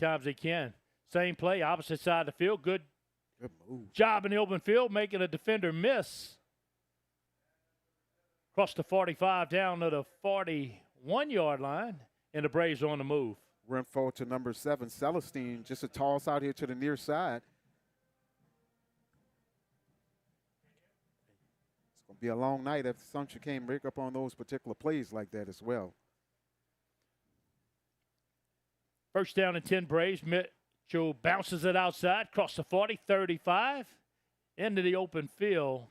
times they can. Same play, opposite side of the field. Good move. Job in the open field, making a defender miss. Across the 45 down to the 41-yard line, and the Braves are on the move. Renfro to number 7, Celestine, just a toss out here to the near side. It's going to be a long night if Assumption can't break up on those particular plays like that as well. First down and 10 Braves. Mitchell bounces it outside, across the 40, 35, into the open field.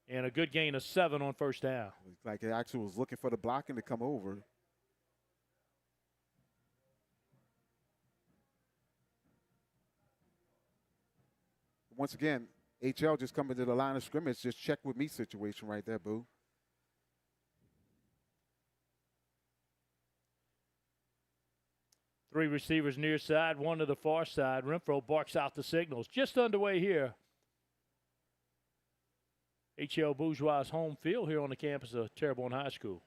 And a good gain of 7 on first down. Like it actually was looking for the blocking to come over. Once again, HL just coming to the line of scrimmage, just check with me situation right there, Boo. Three receivers near side, one to the far side. Renfro barks out the signals. Just underway here. HL Bourgeois' home field here on the campus of Terrebonne High School.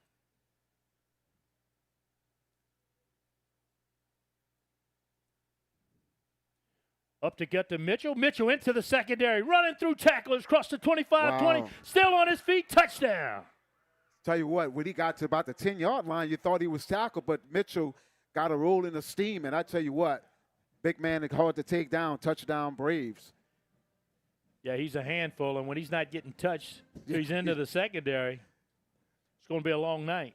Up to get to Mitchell. Mitchell into the secondary, running through tacklers, across the 25-20. Still on his feet, touchdown. Tell you what, when he got to about the 10-yard line, you thought he was tackled, but Mitchell got a roll in the steam, and I tell you what, big man is hard to take down, touchdown Braves. Yeah, he's a handful, and when he's not getting touched, he's into the secondary. It's going to be a long night.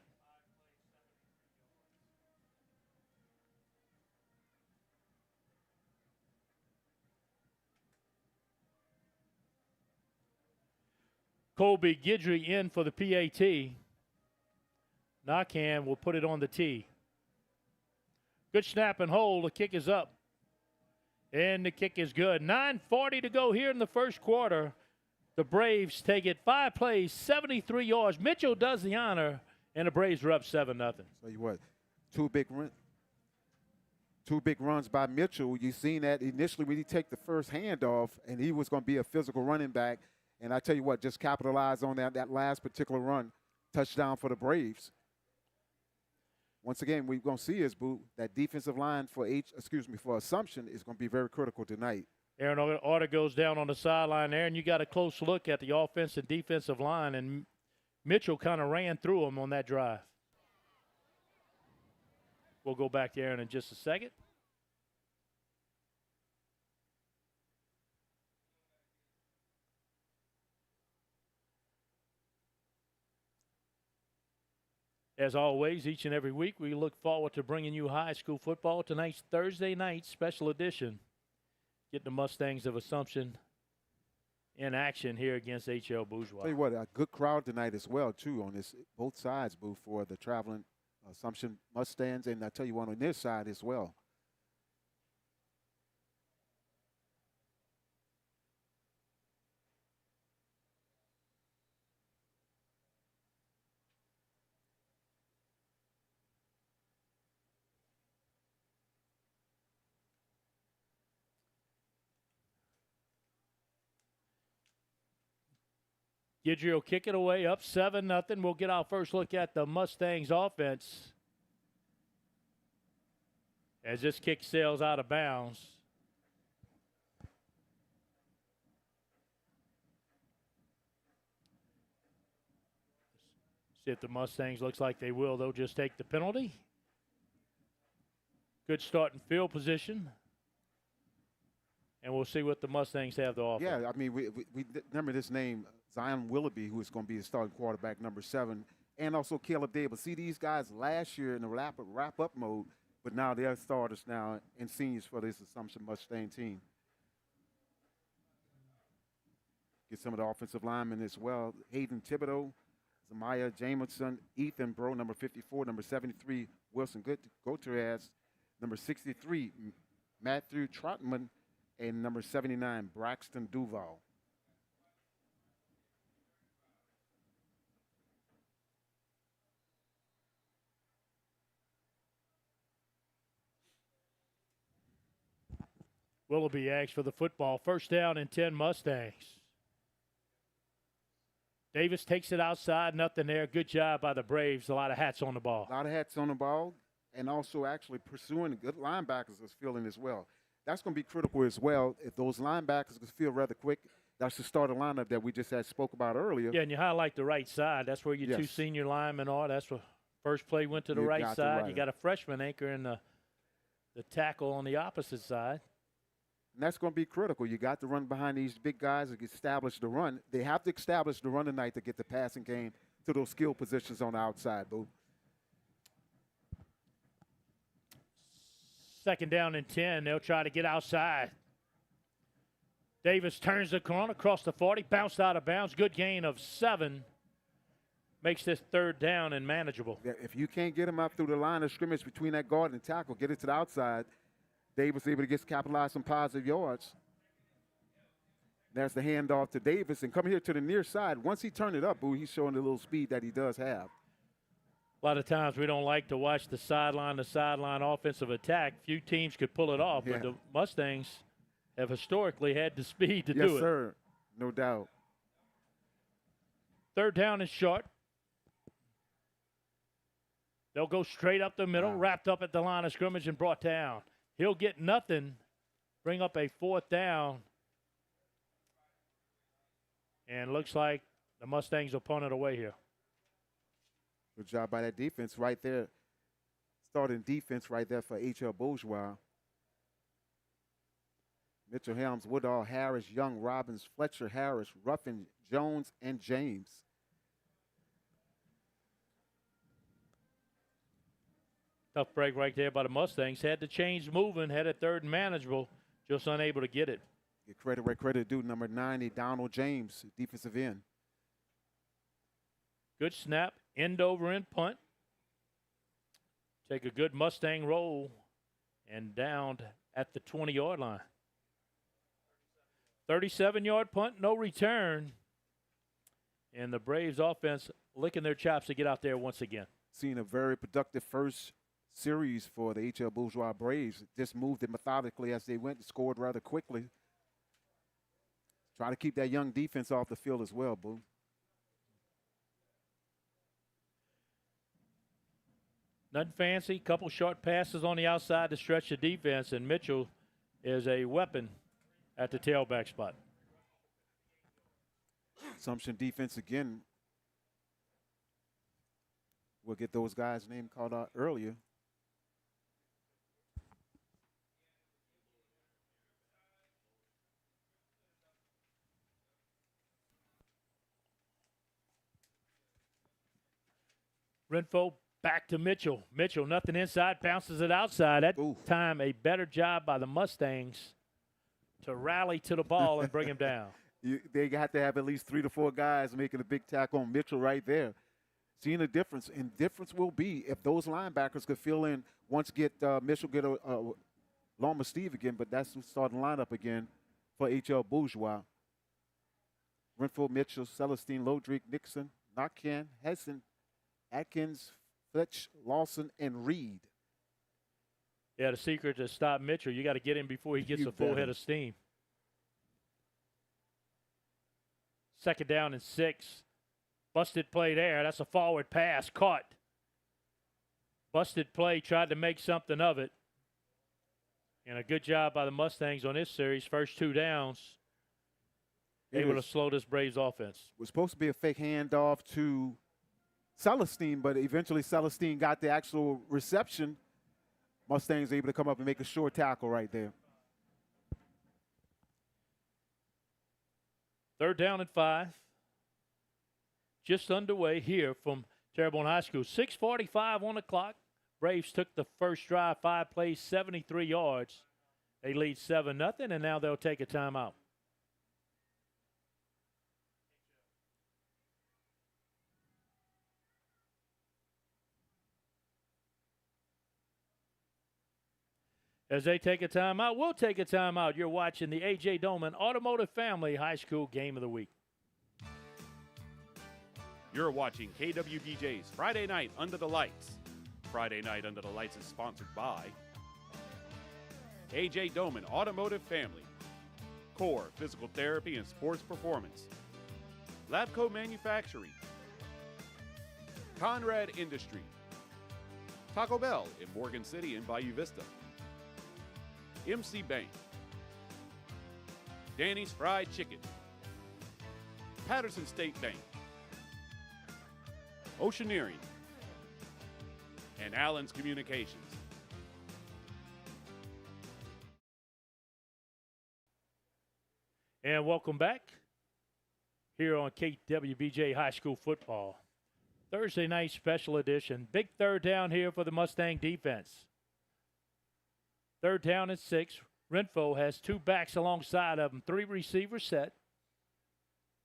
Colby Guidry in for the PAT. Narcan will put it on the tee. Good snap and hold. The kick is up. And the kick is good. 9:40 to go here in the first quarter. The Braves take it 5 plays, 73 yards. Mitchell does the honor, and the Braves are up 7-0. Tell you what, two big runs by Mitchell. You seen that initially when he take the first handoff, and he was going to be a physical running back. And I tell you what, just capitalize on that last particular run, touchdown for the Braves. Once again, we're going to see is, Boo, that defensive line for Assumption is going to be very critical tonight. Aaron Order goes down on the sideline there, and you got a close look at the offense and defensive line, and Mitchell kind of ran through him on that drive. We'll go back to Aaron in just a second. As always, each and every week, we look forward to bringing you high school football. Tonight's Thursday night special edition. Get the Mustangs of Assumption in action here against HL Bourgeois. Tell you what, a good crowd tonight as well, too, on this both sides, Boo, for the traveling Assumption Mustangs, and I tell you what, on this side as well. Guidry will kick it away, up 7-0. We'll get our first look at the Mustangs offense as this kick sails out of bounds. See if the Mustangs looks like they will. They'll just take the penalty. Good starting field position. And we'll see what the Mustangs have to offer. Yeah, I mean, we remember this name, Zion Willoughby, who is going to be the starting quarterback, number 7, and also Caleb Davis. See these guys last year in the wrap-up mode, but now they're starters now and seniors for this Assumption Mustang team. Get some of the offensive linemen as well. Hayden Thibodeau, Zamaya Jameson, Ethan Bro, number 54, number 73, Wilson Gutierrez, number 63, Matthew Trotman, and number 79, Braxton Duval. Willoughby acts for the football. First down and 10 Mustangs. Davis takes it outside, nothing there. Good job by the Braves. A lot of hats on the ball. A lot of hats on the ball. and also actually pursuing good linebackers is feeling as well. That's going to be critical as well. If those linebackers can feel rather quick, that's the starting lineup that we just had spoke about earlier. Yeah, and you highlight the right side. That's where your two Yes. senior linemen are. That's what first play went to the You right got the side. right. You got a freshman anchor in the tackle on the opposite side. And that's going to be critical. You got to run behind these big guys to establish the run. They have to establish the run tonight to get the passing game to those skill positions on the outside, Boo. Second down and 10. They'll try to get outside. Davis turns the corner across the 40, bounced out of bounds. Good gain of 7. Makes this third down and manageable. Yeah, if you can't get him up through the line of scrimmage between that guard and tackle, get it to the outside, Davis able to capitalize some positive yards. There's the handoff to Davis, and come here to the near side. Once he turned it up, Boo, he's showing the little speed that he does have. A lot of times we don't like to watch the sideline offensive attack. Few teams could pull it off, but the Mustangs have historically had the speed to do it. Yes, sir. No doubt. Third down is short. They'll go straight up the middle, wrapped up at the line of scrimmage and brought down. He'll get nothing, bring up a fourth down. And looks like the Mustangs will punt it away here. Good job by that defense right there. Starting defense right there for H.L. Bourgeois. Mitchell, Helms, Woodall, Harris, Young, Robbins, Fletcher, Harris, Ruffin, Jones, and James. Tough break right there by the Mustangs. Had to change moving, had a third and manageable, just unable to get it. Get credit where credit due. Number 90, Donald James, defensive end. Good snap, end over end punt. Take a good Mustang roll and downed at the 20-yard line. 37-yard punt, no return. And the Braves offense licking their chops to get out there once again. Seeing a very productive first series for the H.L. Bourgeois Braves. Just moved it methodically as they went, scored rather quickly. Try to keep that young defense off the field as well, Boo. Nothing fancy. Couple short passes on the outside to stretch the defense, and Mitchell is a weapon at the tailback spot. Assumption defense again. We'll get those guys' name called out earlier. Renfro back to Mitchell. Mitchell, nothing inside, bounces it outside. That time, a better job by the Mustangs to rally to the ball and bring him down. They got to have at least 3 to 4 guys making a big tackle on Mitchell right there. Seeing the difference, and difference will be if those linebackers could fill in once Mitchell get along with Steve again, but that's the starting lineup again for H.L. Bourgeois. Renfro, Mitchell, Celestine, Lodrick, Nixon, Narcan, Hessen, Atkins, Fletch, Lawson, and Reed. Yeah, the secret to stop Mitchell, you got to get him before he gets a full head of steam. Second down and 6. Busted play there. That's a forward pass. Caught. Busted play. Tried to make something of it. And a good job by the Mustangs on this series. First 2 downs. Able to slow this Braves offense. It was supposed to be a fake handoff to Celestine, but eventually Celestine got the actual reception. Mustangs able to come up and make a short tackle right there. Third down and 5. Just underway here from Terrebonne High School. 6:45 on the clock. Braves took the first drive, 5 plays, 73 yards. They lead 7-0, and now they'll take a timeout. As they take a timeout, we'll take a timeout. You're watching the A.J. Doman Automotive Family High School Game of the Week. You're watching KWBJ's Friday Night Under the Lights. Friday Night Under the Lights is sponsored by A.J. Doman Automotive Family, Core Physical Therapy and Sports Performance, Labco Manufacturing, Conrad Industries, Taco Bell in Morgan City and Bayou Vista. MC Bank. Danny's Fried Chicken. Patterson State Bank. Oceaneering. And Allen's Communications. And welcome back here on KWBJ High School Football. Thursday night special edition. Big third down here for the Mustang defense. Third down and 6. Renfro has 2 backs alongside of him. 3 receivers set.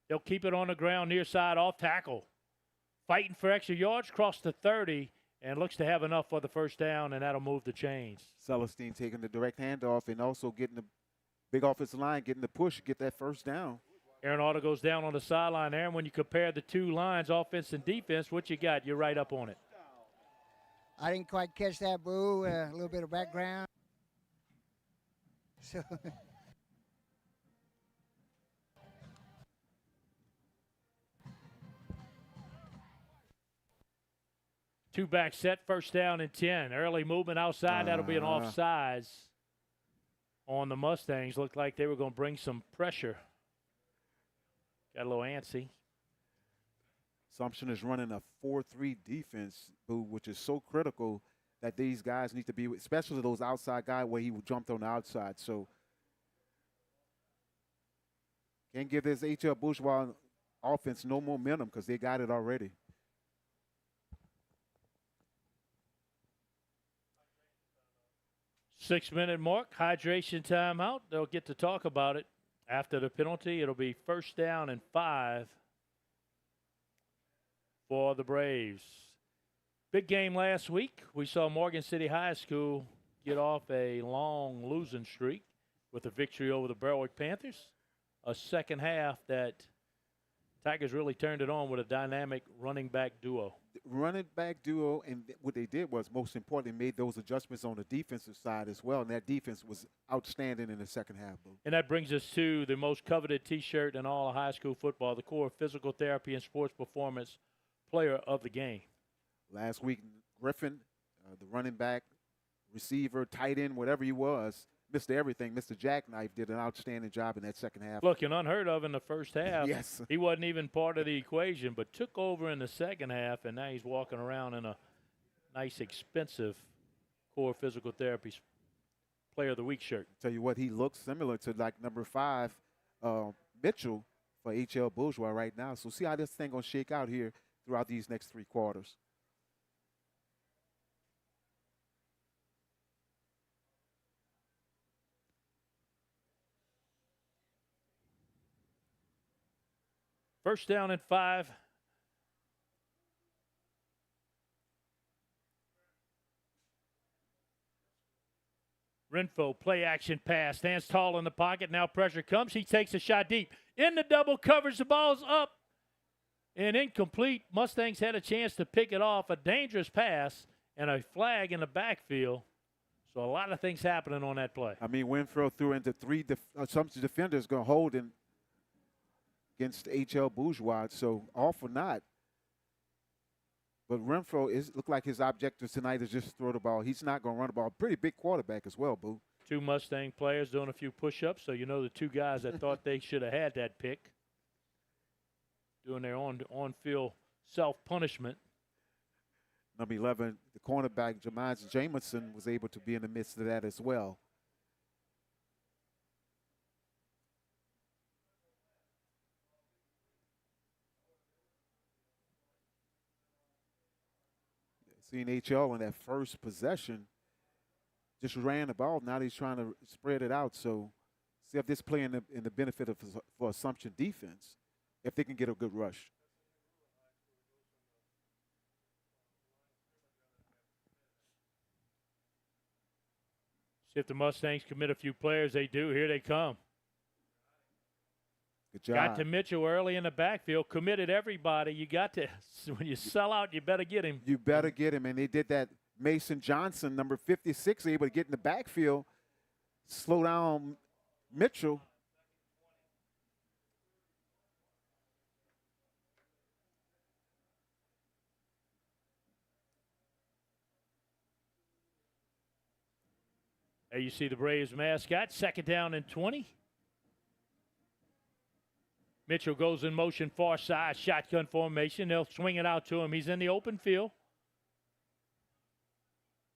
They'll keep it on the ground near side off tackle. Fighting for extra yards, cross the 30, and looks to have enough for the first down, and that'll move the chains. Celestine taking the direct handoff and also getting the big offensive line, getting the push, get that first down. Aaron Auto goes down on the sideline. Aaron, when you compare the 2 lines, offense and defense, what you got? You're right up on it. I didn't quite catch that, Boo. A little bit of background. So Two back set, first down and 10. Early movement outside. That'll be an offsides on the Mustangs. Looked like they were going to bring some pressure. Got a little antsy. Assumption is running a 4-3 defense, Boo, which is so critical that these guys need to be, especially those outside guys where he jumped on the outside. So can't give this HL Bourgeois offense no momentum because they got it already. Six-minute mark, hydration timeout. They'll get to talk about it after the penalty. It'll be first down and 5 for the Braves. Big game last week. We saw Morgan City High School get off a long losing streak with a victory over the Berwick Panthers. A second half that Tigers really turned it on with a dynamic running back duo. Running back duo, and what they did was, most importantly, made those adjustments on the defensive side as well, and that defense was outstanding in the second half. Boo. And that brings us to the most coveted T-shirt in all of high school football, the core physical therapy and sports performance player of the game. Last week, Griffin, the running back, receiver, tight end, whatever he was, Mr. Everything, Mr. Jackknife, did an outstanding job in that second half. Looking unheard of in the first half. Yes. He wasn't even part of the equation, but took over in the second half, and now he's walking around in a nice, expensive core physical therapy player of the week shirt. Tell you what, he looks similar to like number 5, Mitchell, for HL Bourgeois right now. So see how this thing going to shake out here throughout these next 3 quarters. First down and 5. Renfro, play action pass, stands tall in the pocket. Now pressure comes. He takes a shot deep. In the double coverage, the ball's up and incomplete. Mustangs had a chance to pick it off. A dangerous pass and a flag in the backfield. So a lot of things happening on that play. I mean, Renfro threw into 3 Assumption defenders going to hold in against HL Bourgeois, so all for naught. But Renfro looked like his objective tonight is just throw the ball. He's not going to run the ball. Pretty big quarterback as well, Boo. 2 Mustang players doing a few push-ups, so you know the 2 guys that thought they should have had that pick doing their on-field self-punishment. Number 11, the cornerback, Jamison, was able to be in the midst of that as well. Seeing HL in that first possession, just ran the ball. Now he's trying to spread it out. So see if this play in the benefit of for Assumption defense, if they can get a good rush. See if the Mustangs commit a few players. They do. Here they come. Good job. Got to Mitchell early in the backfield. Committed everybody. You got to, when you sell out, you better get him. You better get him. And they did that. Mason Johnson, number 56, able to get in the backfield, slow down Mitchell. There you see the Braves mascot. Second down and 20. Mitchell goes in motion far side, shotgun formation. They'll swing it out to him. He's in the open field.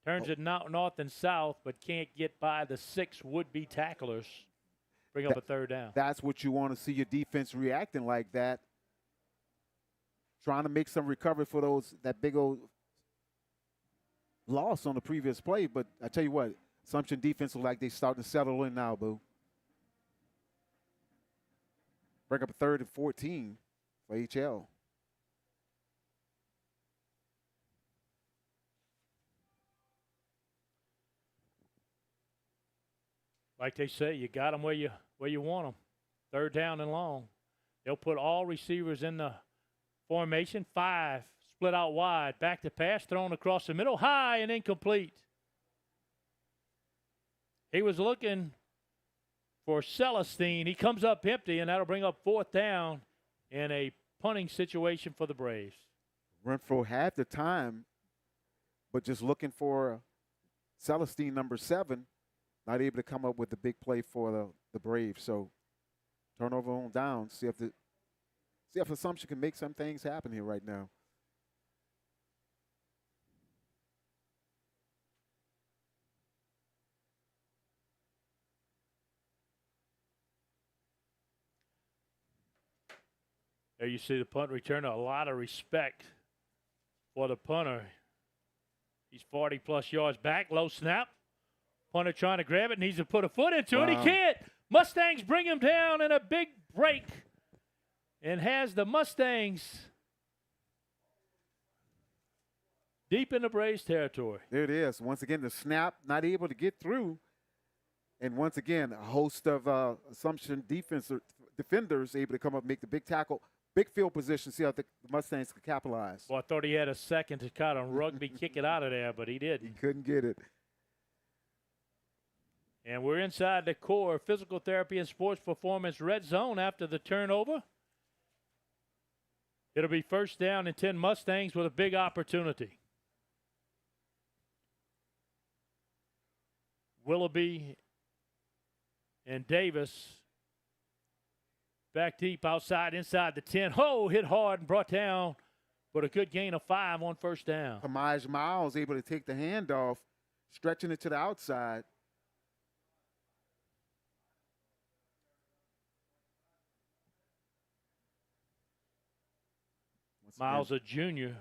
Turns it north and south, but can't get by the 6 would-be tacklers. Bring up a third down. That's what you want to see your defense reacting like that. Trying to make some recovery for that big old loss on the previous play. But I tell you what, Assumption defense look like they starting to settle in now, Boo. Bring up a 3rd and 14 for HL. Like they say, you got them where you want them. 3rd down and long. They'll put all receivers in the formation. 5 split out wide. Back to pass, thrown across the middle, high and incomplete. He was looking for Celestine. He comes up empty, and that'll bring up 4th down in a punting situation for the Braves. Renfro had the time, but just looking for Celestine, number 7. Not able to come up with the big play for the Braves. So turnover on down. See if Assumption can make some things happen here right now. There you see the punt return. A lot of respect for the punter. He's 40-plus yards back. Low snap. Punter trying to grab it, needs to put a foot into it. He can't. Mustangs bring him down in a big break and has the Mustangs deep in the Braves territory. There it is. Once again, the snap not able to get through. And once again, a host of Assumption defenders able to come up and make the big tackle. Big field position, see how the Mustangs could capitalize. Well, I thought he had a second to kind of rugby kick it out of there, but he didn't. He couldn't get it. And we're inside the core physical therapy and sports performance red zone after the turnover. It'll be 1st down and 10 Mustangs with a big opportunity. Willoughby and Davis back deep outside, inside the 10. Hit hard and brought down, but a good gain of 5 on 1st down. Kamaj Miles able to take the handoff, stretching it to the outside. Miles, a junior.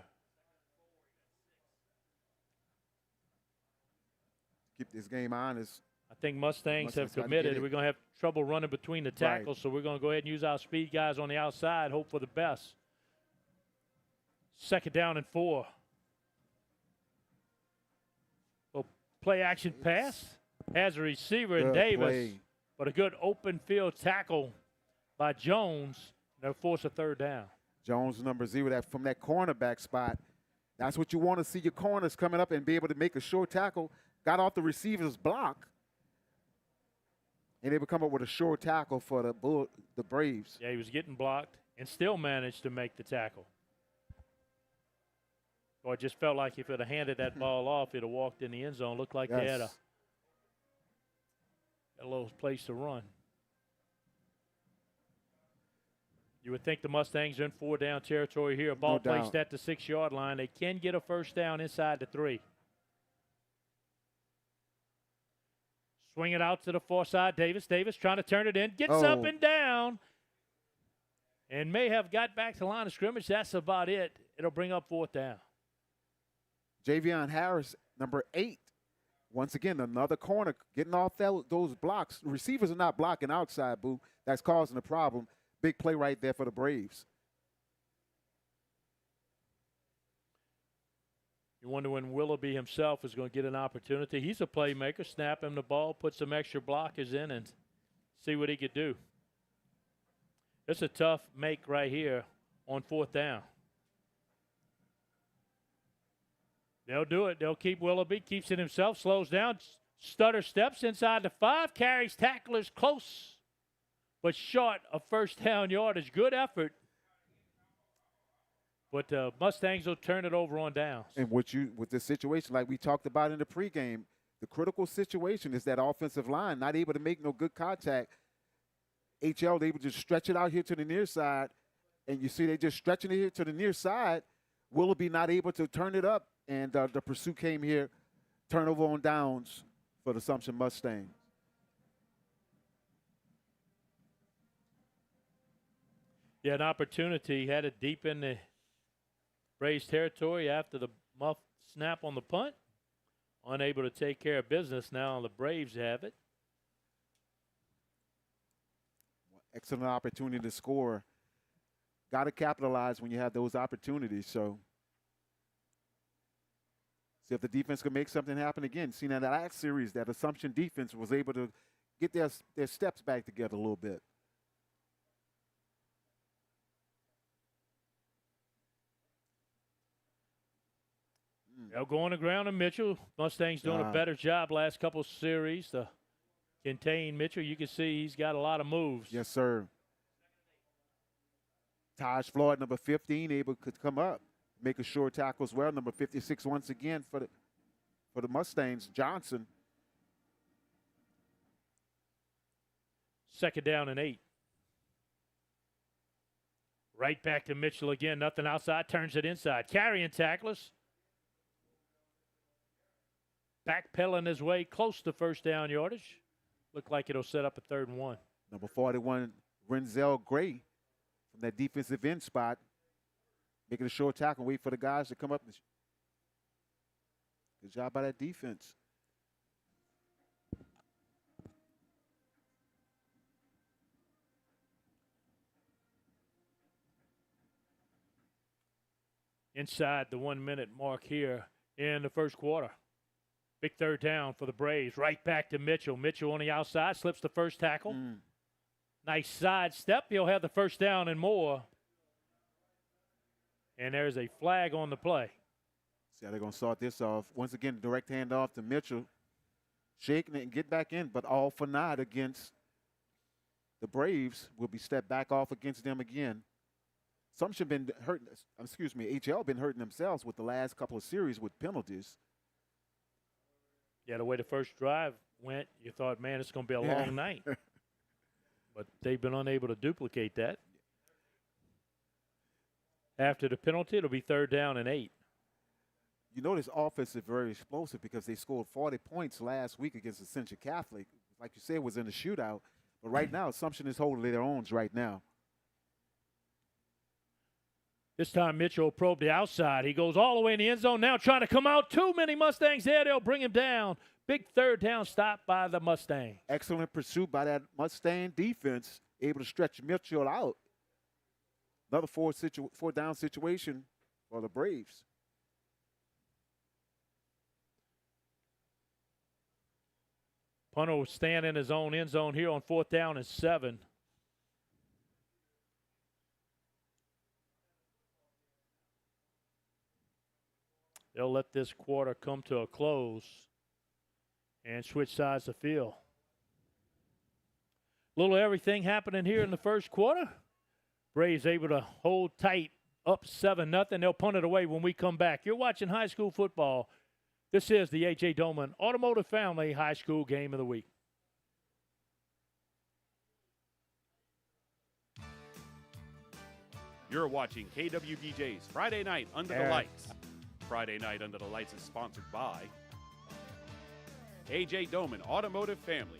Keep this game honest. I think Mustangs have committed. We're going to have trouble running between the tackles, so we're going to go ahead and use our speed guys on the outside, hope for the best. 2nd down and 4. Well, play action pass. Has a receiver in Davis, but a good open field tackle by Jones. They'll force a 3rd down. Jones, number 0, from that cornerback spot. That's what you want to see, your corners coming up and be able to make a short tackle. Got off the receiver's block, and able to come up with a short tackle for the Braves. Yeah, he was getting blocked and still managed to make the tackle. Boy, it just felt like if it had handed that ball off, it would have walked in the end zone. Looked like they had a little place to run. You would think the Mustangs are in 4-down territory here. A ball placed at the 6-yard line. They can get a 1st down inside the 3. Swing it out to the far side. Davis trying to turn it in. Gets up and down. And may have got back to the line of scrimmage. That's about it. It'll bring up 4th down. Javion Harris, number 8. Once again, another corner getting off those blocks. The receivers are not blocking outside, Boo. That's causing a problem. Big play right there for the Braves. You wonder when Willoughby himself is going to get an opportunity. He's a playmaker. Snap him the ball, put some extra blockers in, and see what he could do. It's a tough make right here on 4th down. They'll do it. They'll keep Willoughby. Keeps it himself. Slows down. Stutter steps inside the 5. Carries tacklers close, but short of 1st down yardage. Good effort. But Mustangs will turn it over on downs. And with this situation, like we talked about in the pregame, the critical situation is that offensive line not able to make no good contact. HL, they able to just stretch it out here to the near side, and you see they just stretching it here to the near side. Willoughby not able to turn it up, and the pursuit came here. Turnover on downs for the Assumption Mustangs. Yeah, an opportunity. Had it deep in the Braves territory after the muff snap on the punt. Unable to take care of business. Now the Braves have it. Excellent opportunity to score. Got to capitalize when you have those opportunities. So, see if the defense can make something happen again. Seen in that last series, that Assumption defense was able to get their steps back together a little bit. They'll go on the ground and Mitchell. Mustangs doing a better job last couple of series to contain Mitchell. You can see he's got a lot of moves. Yes, sir. Taj Floyd, number 15, able to come up, make a short tackle as well. Number 56 once again for the Mustangs, Johnson. 2nd down and 8. Right back to Mitchell again. Nothing outside. Turns it inside. Carrying tacklers. Backpedaling his way close to first down yardage. Look like it'll set up a 3rd and 1. Number 41, Renzel Gray from that defensive end spot. Making a short tackle. Wait for the guys to come up. Good job by that defense. Inside the 1-minute mark here in the first quarter. Big 3rd down for the Braves. Right back to Mitchell. Mitchell on the outside, slips the first tackle. Nice side step. He'll have the 1st down and more. And there's a flag on the play. See how they're going to start this off. Once again, direct handoff to Mitchell. Shaking it and get back in, but all for naught against the Braves. Will be stepped back off against them again. Assumption been hurting, HL been hurting themselves with the last couple of series with penalties. Yeah, the way the first drive went, you thought, man, it's going to be a long night. But they've been unable to duplicate that. After the penalty, it'll be 3rd down and 8. You know this offense is very explosive because they scored 40 points last week against Ascension Catholic. Like you said, it was in a shootout. But right now, Assumption is holding their own right now. This time Mitchell probed the outside. He goes all the way in the end zone now trying to come out. Too many Mustangs there. They'll bring him down. Big 3rd down stop by the Mustangs. Excellent pursuit by that Mustang defense. Able to stretch Mitchell out. Another 4-down situation for the Braves. Punter will stand in his own end zone here on 4th down and 7. They'll let this quarter come to a close and switch sides of the field. Little everything happening here in the first quarter. Braves able to hold tight, up 7-0. They'll punt it away when we come back. You're watching high school football. This is the A.J. Doman Automotive Family High School Game of the Week. You're watching KWBJ's Friday Night Under the Lights. Friday Night Under the Lights is sponsored by A.J. Doman Automotive Family,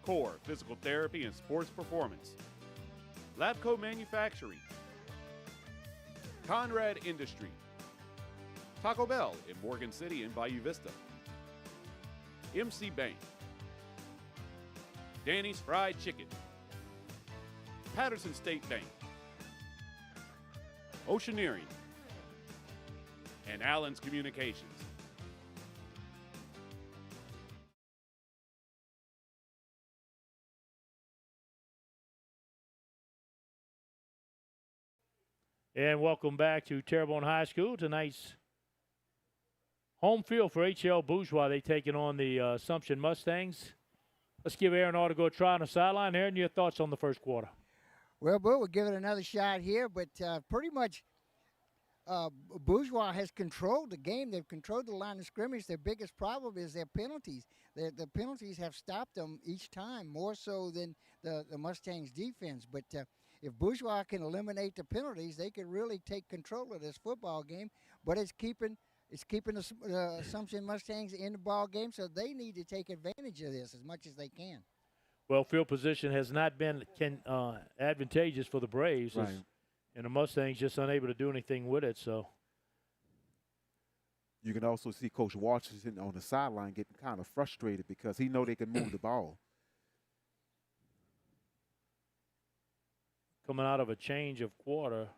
Core Physical Therapy and Sports Performance, Labco Manufacturing, Conrad Industry, Taco Bell in Morgan City and Bayou Vista, MC Bank, Danny's Fried Chicken, Patterson State Bank, Oceaneering, and Allen's Communications. And welcome back to Terrebonne High School. Tonight's home field for HL Bourgeois. They taking on the Assumption Mustangs. Let's give Aaron Artigo a try on the sideline. Aaron, your thoughts on the first quarter? Well, Boo, we'll give it another shot here, but pretty much Bourgeois has controlled the game. They've controlled the line of scrimmage. Their biggest problem is their penalties. The penalties have stopped them each time, more so than the Mustangs' defense. But if Bourgeois can eliminate the penalties, they could really take control of this football game. But it's keeping the Assumption Mustangs in the ball game, so they need to take advantage of this as much as they can. Well, field position has not been advantageous for the Braves. Right. And the Mustangs just unable to do anything with it. So You can also see Coach Washington on the sideline getting kind of frustrated because he know they can move the ball. coming out of a change of quarter,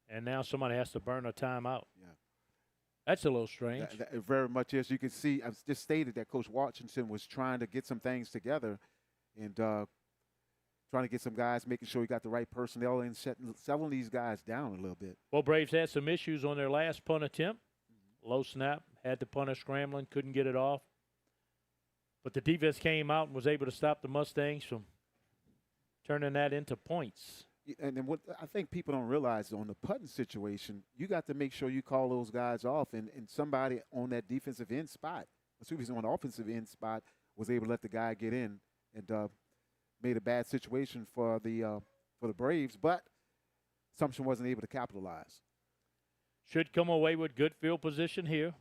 and now somebody has to burn a timeout. Yeah. That's a little strange. That very much is. You can see, I've just stated that Coach Washington was trying to get some things together and trying to get some guys, making sure he got the right personnel and settling these guys down a little bit. Well, Braves had some issues on their last punt attempt. Low snap, had the punter scrambling, couldn't get it off. But the defense came out and was able to stop the Mustangs from turning that into points. And then what I think people don't realize on the punting situation, you got to make sure you call those guys off, and somebody on that defensive end spot, excuse me, on the offensive end spot, was able to let the guy get in and made a bad situation for the Braves, but Assumption wasn't able to capitalize. Should come away with good field position here.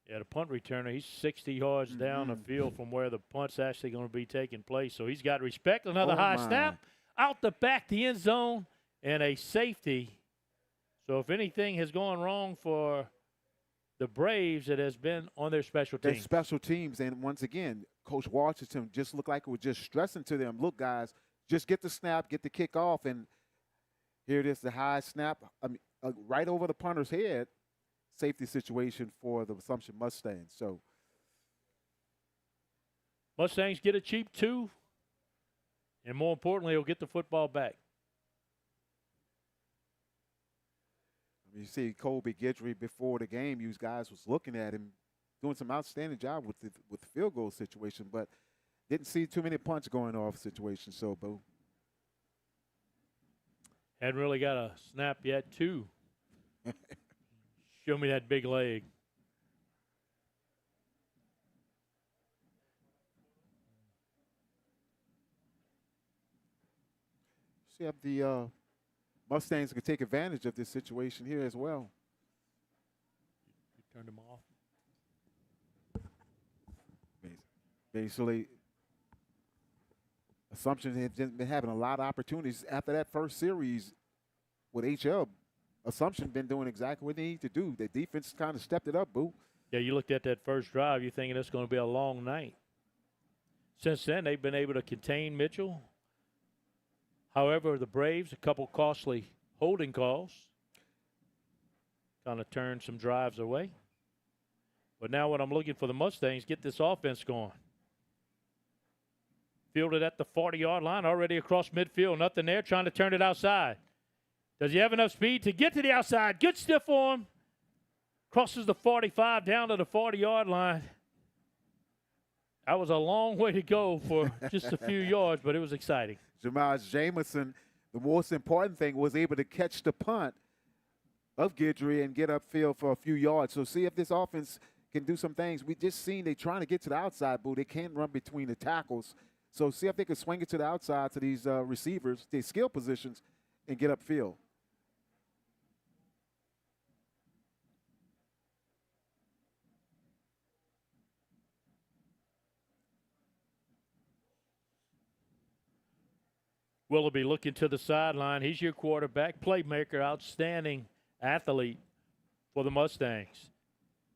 Yeah, the punt returner, he's 60 yards down the field from where the punt's actually going to be taking place. So he's got respect. Another high snap. Out the back, the end zone, and a safety. So if anything has gone wrong for the Braves, it has been on their special teams. Their special teams, and once again, Coach Washington just looked like it was just stressing to them, look, guys, just get the snap, get the kick off, and here it is, the high snap, right over the punter's head. Safety situation for the Assumption Mustangs. So Mustangs get a cheap 2, and more importantly, he'll get the football back. you see Colby Guidry before the game, you guys was looking at him doing some outstanding job with the field goal situation, but didn't see too many punts going off situations. So, Boo. Hadn't really got a snap yet, too. Show me that big leg. See if the Mustangs can take advantage of this situation here as well. You turned him off. Basically, Assumption has been having a lot of opportunities after that first series with HL. Assumption been doing exactly what they need to do. The defense kind of stepped it up, Boo. Yeah, you looked at that first drive, you're thinking it's going to be a long night. Since then, they've been able to contain Mitchell. However, the Braves, a couple costly holding calls, kind of turned some drives away. But now what I'm looking for the Mustangs, get this offense going. Fielded at the 40-yard line, already across midfield. Nothing there, trying to turn it outside. Does he have enough speed to get to the outside? Good stiff arm. Crosses the 45 down to the 40-yard line. That was a long way to go for just a few yards, but it was exciting. Jamal Jamison, the most important thing, was able to catch the punt of Guidry and get upfield for a few yards. So see if this offense can do some things. We just seen they trying to get to the outside, Boo. They can't run between the tackles. So see if they can swing it to the outside to these receivers, their skill positions, and get upfield. Willoughby looking to the sideline. He's your quarterback, playmaker, outstanding athlete for the Mustangs.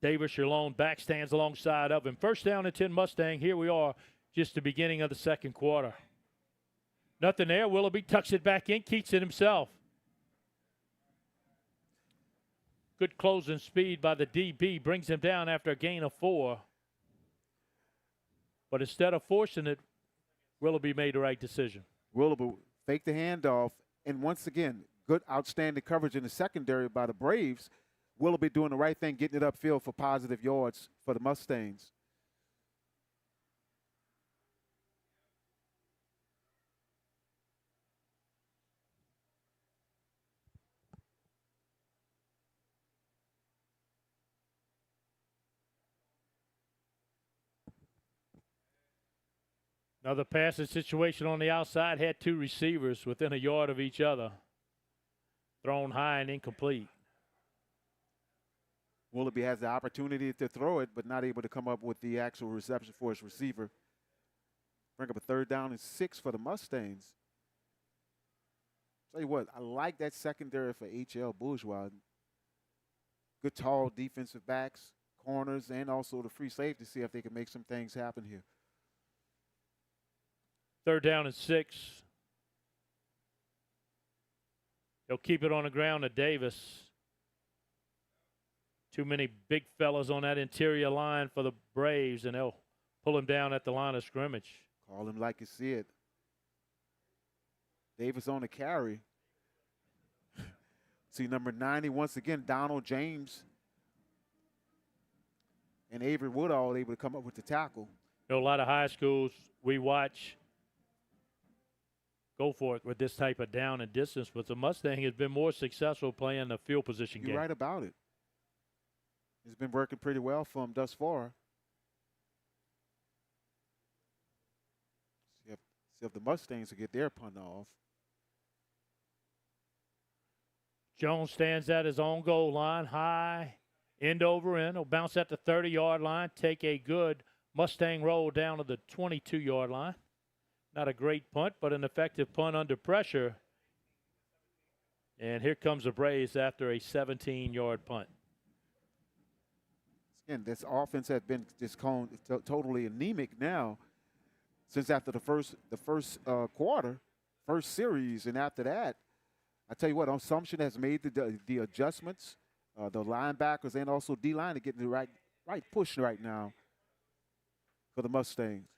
Davis, your lone back, stands alongside of him. First down and 10 Mustang. Here we are, just the beginning of the second quarter. Nothing there. Willoughby tucks it back in, keeps it himself. Good closing speed by the DB. Brings him down after a gain of 4. But instead of forcing it, Willoughby made the right decision. Willoughby faked the handoff, and once again, good, outstanding coverage in the secondary by the Braves. Willoughby doing the right thing, getting it upfield for positive yards for the Mustangs. Another passing situation on the outside, had two receivers within a yard of each other. Thrown high and incomplete. Willoughby has the opportunity to throw it, but not able to come up with the actual reception for his receiver. Bring up a 3rd down and 6 for the Mustangs. Tell you what, I like that secondary for HL Bourgeois. Good tall defensive backs, corners, and also the free safety to see if they can make some things happen here. 3rd down and 6. They'll keep it on the ground to Davis. Too many big fellas on that interior line for the Braves, and they'll pull him down at the line of scrimmage. Call him like you see it. Davis on the carry. See number 90 once again, Donald James and Avery Woodall able to come up with the tackle. You know, a lot of high schools we watch go for it with this type of down and distance, but the Mustang has been more successful playing the field position game. You're right about it. It's been working pretty well for him thus far. See if the Mustangs will get their punt off. Jones stands at his own goal line, high, end over end. He'll bounce at the 30-yard line, take a good Mustang roll down to the 22-yard line. Not a great punt, but an effective punt under pressure. And here comes the Braves after a 17-yard punt. Again, this offense has been just totally anemic now since after the first quarter, first series, and after that, I tell you what, Assumption has made the adjustments, the linebackers and also D-line to get the right push right now for the Mustangs.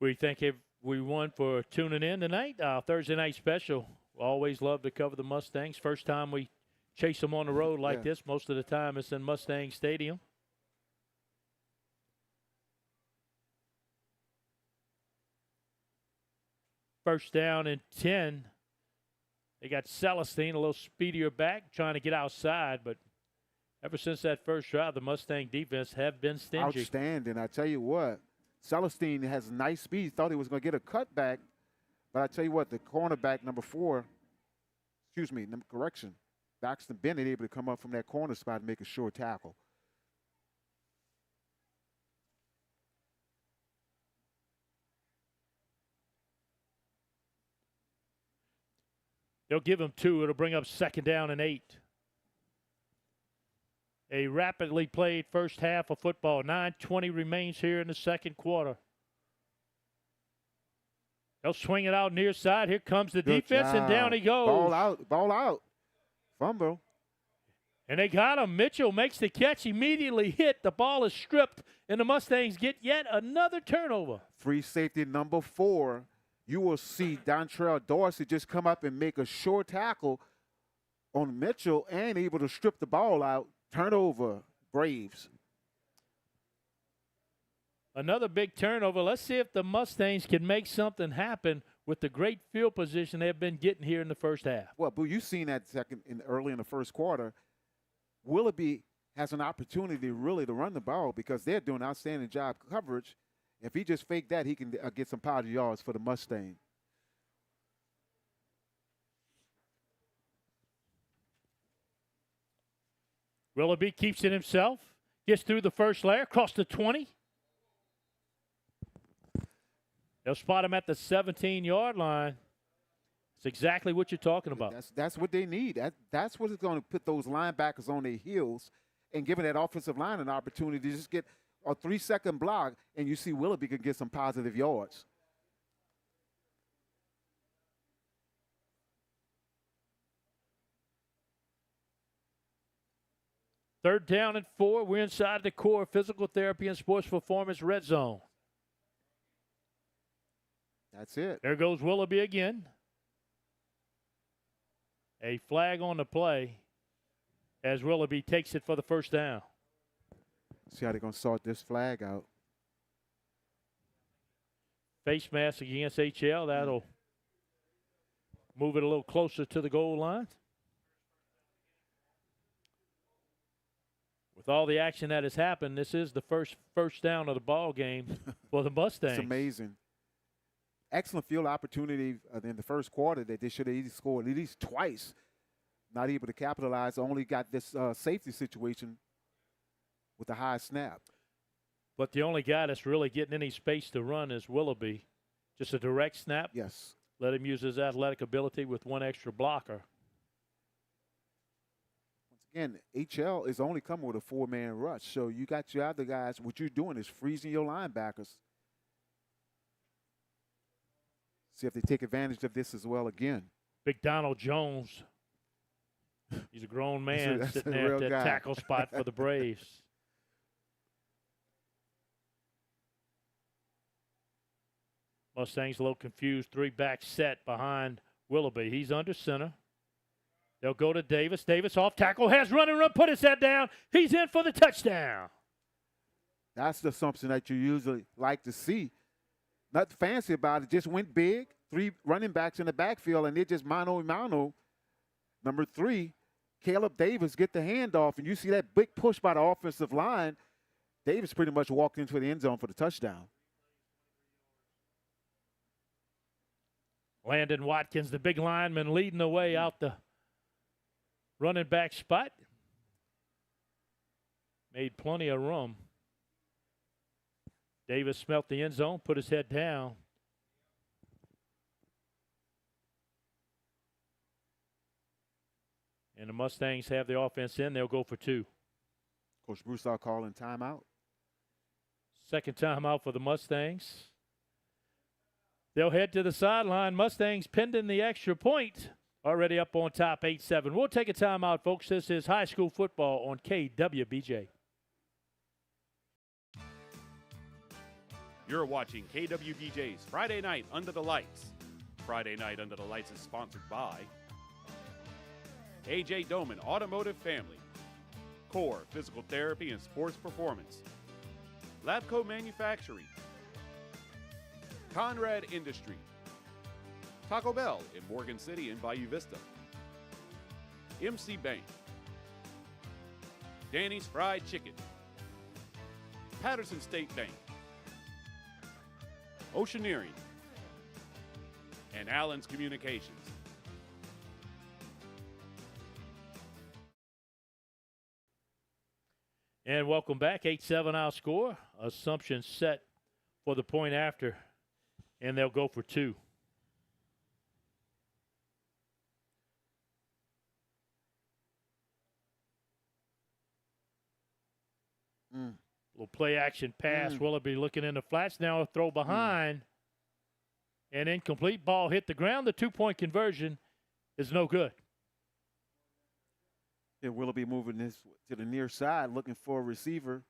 We thank everyone for tuning in tonight. Thursday night special. Always love to cover the Mustangs. First time we chase them on the road like this. Most of the time it's in Mustang Stadium. First down and 10. They got Celestine, a little speedier back, trying to get outside, but ever since that first drive, the Mustang defense have been stingy. Outstanding. I tell you what, Celestine has nice speed. Thought he was going to get a cutback, but I tell you what, the cornerback, number 4, Baxton Bennett able to come up from that corner spot and make a sure tackle. They'll give him 2. It'll bring up 2nd down and 8. A rapidly played first half of football. 9:20 remains here in the second quarter. They'll swing it out near side. Here comes the defense, and down he goes. Ball out. Fumble. And they got him. Mitchell makes the catch, immediately hit. The ball is stripped, and the Mustangs get yet another turnover. Free safety number 4. You will see Dontrell Dorsey just come up and make a short tackle on Mitchell and able to strip the ball out. Turnover, Braves. Another big turnover. Let's see if the Mustangs can make something happen with the great field position they've been getting here in the first half. Well, Boo, you've seen that early in the first quarter. Willoughby has an opportunity really to run the ball because they're doing an outstanding job coverage. If he just faked that, he can get some positive yards for the Mustang. Willoughby keeps it himself. Gets through the first layer, across the 20. They'll spot him at the 17-yard line. It's exactly what you're talking about. That's what they need. That's what is going to put those linebackers on their heels and giving that offensive line an opportunity to just get a 3-second block, and you see Willoughby can get some positive yards. Third down and 4. We're inside the core physical therapy and sports performance red zone. That's it. There goes Willoughby again. A flag on the play. as Willoughby takes it for the first down. See how they're going to sort this flag out. Face mask against HL. That'll move it a little closer to the goal line. With all the action that has happened, this is the first down of the ball game for the Mustangs. It's amazing. Excellent field opportunity in the first quarter that they should have either scored at least twice. Not able to capitalize. Only got this safety situation with a high snap. But the only guy that's really getting any space to run is Willoughby. Just a direct snap. Yes. Let him use his athletic ability with one extra blocker. Again, HL is only coming with a four-man rush. So you got your other guys. What you're doing is freezing your linebackers. See if they take advantage of this as well again. Big Donald Jones. He's a grown man That's sitting a there at real that guy. tackle spot for the Braves. Mustangs a little confused. Three-back set behind Willoughby. He's under center. They'll go to Davis. Davis off tackle, has run and run, put his head down. He's in for the touchdown. That's the assumption that you usually like to see. Nothing fancy about it. Just went big. 3 running backs in the backfield, and they're just mano-a-mano. Number 3, Caleb Davis get the handoff, and you see that big push by the offensive line. Davis pretty much walked into the end zone for the touchdown. Landon Watkins, the big lineman, leading the way out the running back spot. Made plenty of room. Davis smelt the end zone, put his head down. And the Mustangs have the offense in. They'll go for 2. Coach Broussard calling timeout. Second timeout for the Mustangs. They'll head to the sideline. Mustangs pending the extra point. Already up on top, 8-7. We'll take a timeout, folks. This is high school football on KWBJ. You're watching KWBJ's Friday Night Under the Lights. Friday Night Under the Lights is sponsored by A.J. Doman Automotive Family, Core Physical Therapy and Sports Performance, Labco Manufacturing, Conrad Industry, Taco Bell in Morgan City and Bayou Vista, MC Bank, Danny's Fried Chicken, Patterson State Bank, Oceaneering, and Allen's Communications. And welcome back. 8-7 our score. Assumption set for the point after, and they'll go for 2. Little play action pass. Willoughby looking in the flats. Now a throw behind. And incomplete. Ball hit the ground. The 2-point conversion is no good. Yeah, Willoughby moving this to the near side, looking for a receiver.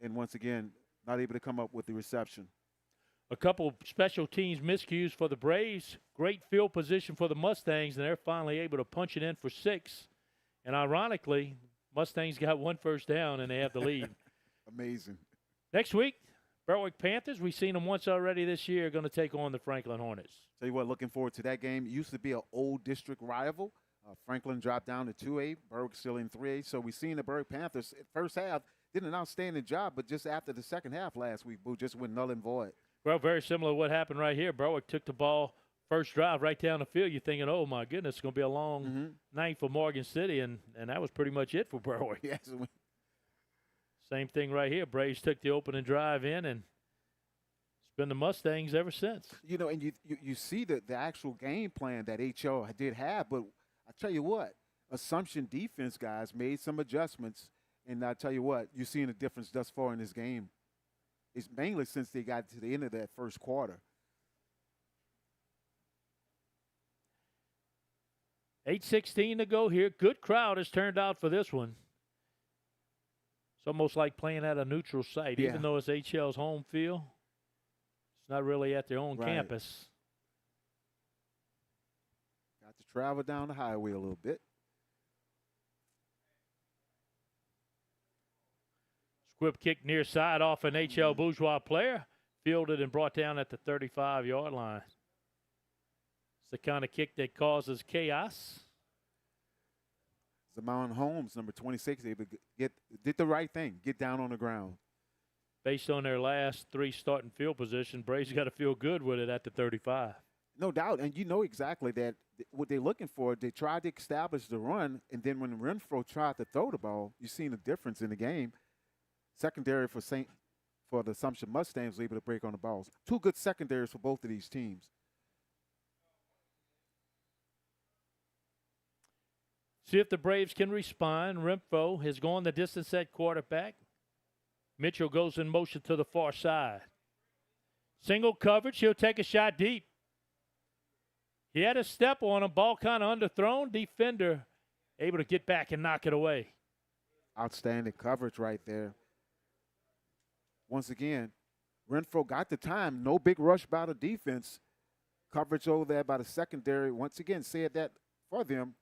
And once again, not able to come up with the reception. A couple special teams miscues for the Braves. Great field position for the Mustangs, and they're finally able to punch it in for 6. And ironically, Mustangs got 1 first down, and they have the lead. Amazing. Next week, Berwick Panthers, we've seen them once already this year, going to take on the Franklin Hornets. Tell you what, looking forward to that game. It used to be an old district rival. Franklin dropped down to 2A. Berwick still in 3A. So we've seen the Berwick Panthers first half did an outstanding job, but just after the second half last week, Boo, just went null and void. Well, very similar to what happened right here. Berwick took the ball first drive right down the field. You're thinking, oh, my goodness, it's going to be a long night for Morgan City, and that was pretty much it for Berwick. Yes. Same thing right here. Braves took the opening drive in, and it's been the Mustangs ever since. You know, and you see the actual game plan that HL did have, but I tell you what, Assumption defense guys made some adjustments, and I tell you what, you're seeing a difference thus far in this game. It's mainly since they got to the end of that first quarter. 8:16 to go here. Good crowd has turned out for this one. It's almost like playing at a neutral site. Yeah. Even though it's HL's home field, it's not really at their own Right. campus. Got to travel down the highway a little bit. Squib kick near side off an HL Bourgeois player. Fielded and brought down at the 35-yard line. It's the kind of kick that causes chaos. Zamon Holmes, number 26, able to did the right thing, get down on the ground. Based on their last 3 starting field position, Braves got to feel good with it at the 35. No doubt, and you know exactly that what they're looking for. They tried to establish the run, and then when Renfro tried to throw the ball, you've seen a difference in the game. Secondary for the Assumption Mustangs was able to break on the balls. 2 good secondaries for both of these teams. See if the Braves can respond. Renfro has gone the distance at quarterback. Mitchell goes in motion to the far side. Single coverage. He'll take a shot deep. He had a step on him. Ball kind of underthrown. Defender able to get back and knock it away. Outstanding coverage right there. Once again, Renfro got the time. No big rush by the defense. Coverage over there by the secondary. Once again, said that for them.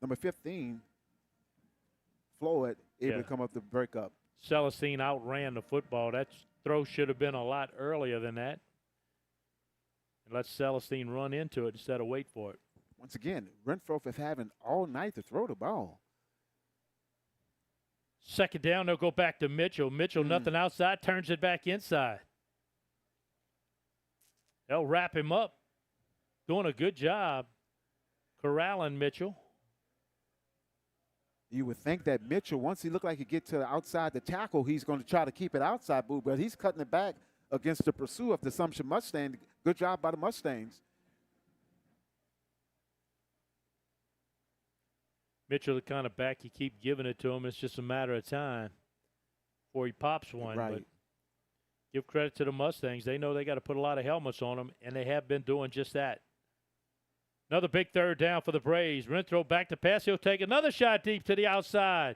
Number 15, Floyd, able to come up to break up. Celestine outran the football. That throw should have been a lot earlier than that. And let Celestine run into it instead of wait for it. Once again, Renfro is having all night to throw the ball. Second down, they'll go back to Mitchell. Mitchell, nothing outside, turns it back inside. They'll wrap him up. Doing a good job corralling Mitchell. You would think that Mitchell, once he looked like he get to outside the tackle, he's going to try to keep it outside, Boo, but he's cutting it back against the pursuit of the Assumption Mustang. Good job by the Mustangs. Mitchell, the kind of back you keep giving it to him. It's just a matter of time before he pops one. Right. But give credit to the Mustangs. They know they got to put a lot of helmets on them, and they have been doing just that. Another big third down for the Braves. Renfro back to pass. He'll take another shot deep to the outside.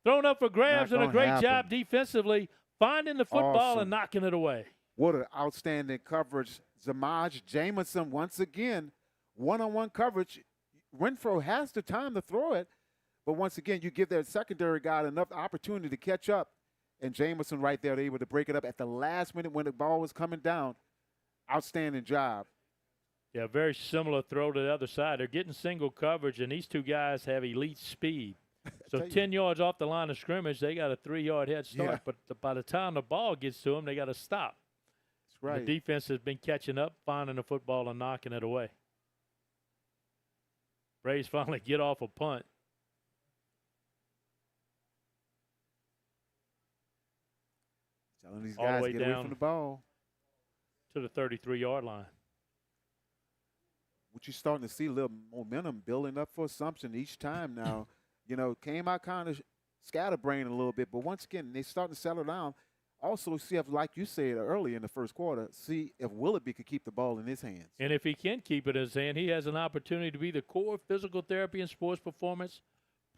Thrown up for grabs and a great job defensively, finding the football and knocking it away. What an outstanding coverage. Zamaj Jamison, once again, one-on-one coverage. Renfro has the time to throw it, but once again, you give that secondary guy enough opportunity to catch up, and Jamison right there, able to break it up at the last minute when the ball was coming down. Outstanding job. Yeah, very similar throw to the other side. They're getting single coverage, and these two guys have elite speed. So 10 yards off the line of scrimmage, they got a 3-yard head start. But by the time the ball gets to them, they got to stop. That's right. The defense has been catching up, finding the football and knocking it away. Braves finally get off a punt. Telling these all guys the way get down away from the ball. To the 33-yard line. What you're starting to see, a little momentum building up for Assumption each time now. You know, came out kind of scatterbrained a little bit, but once again, they're starting to settle down. Also, see if, like you said earlier in the first quarter, see if Willoughby could keep the ball in his hands. And if he can keep it in his hand, he has an opportunity to be the core physical therapy and sports performance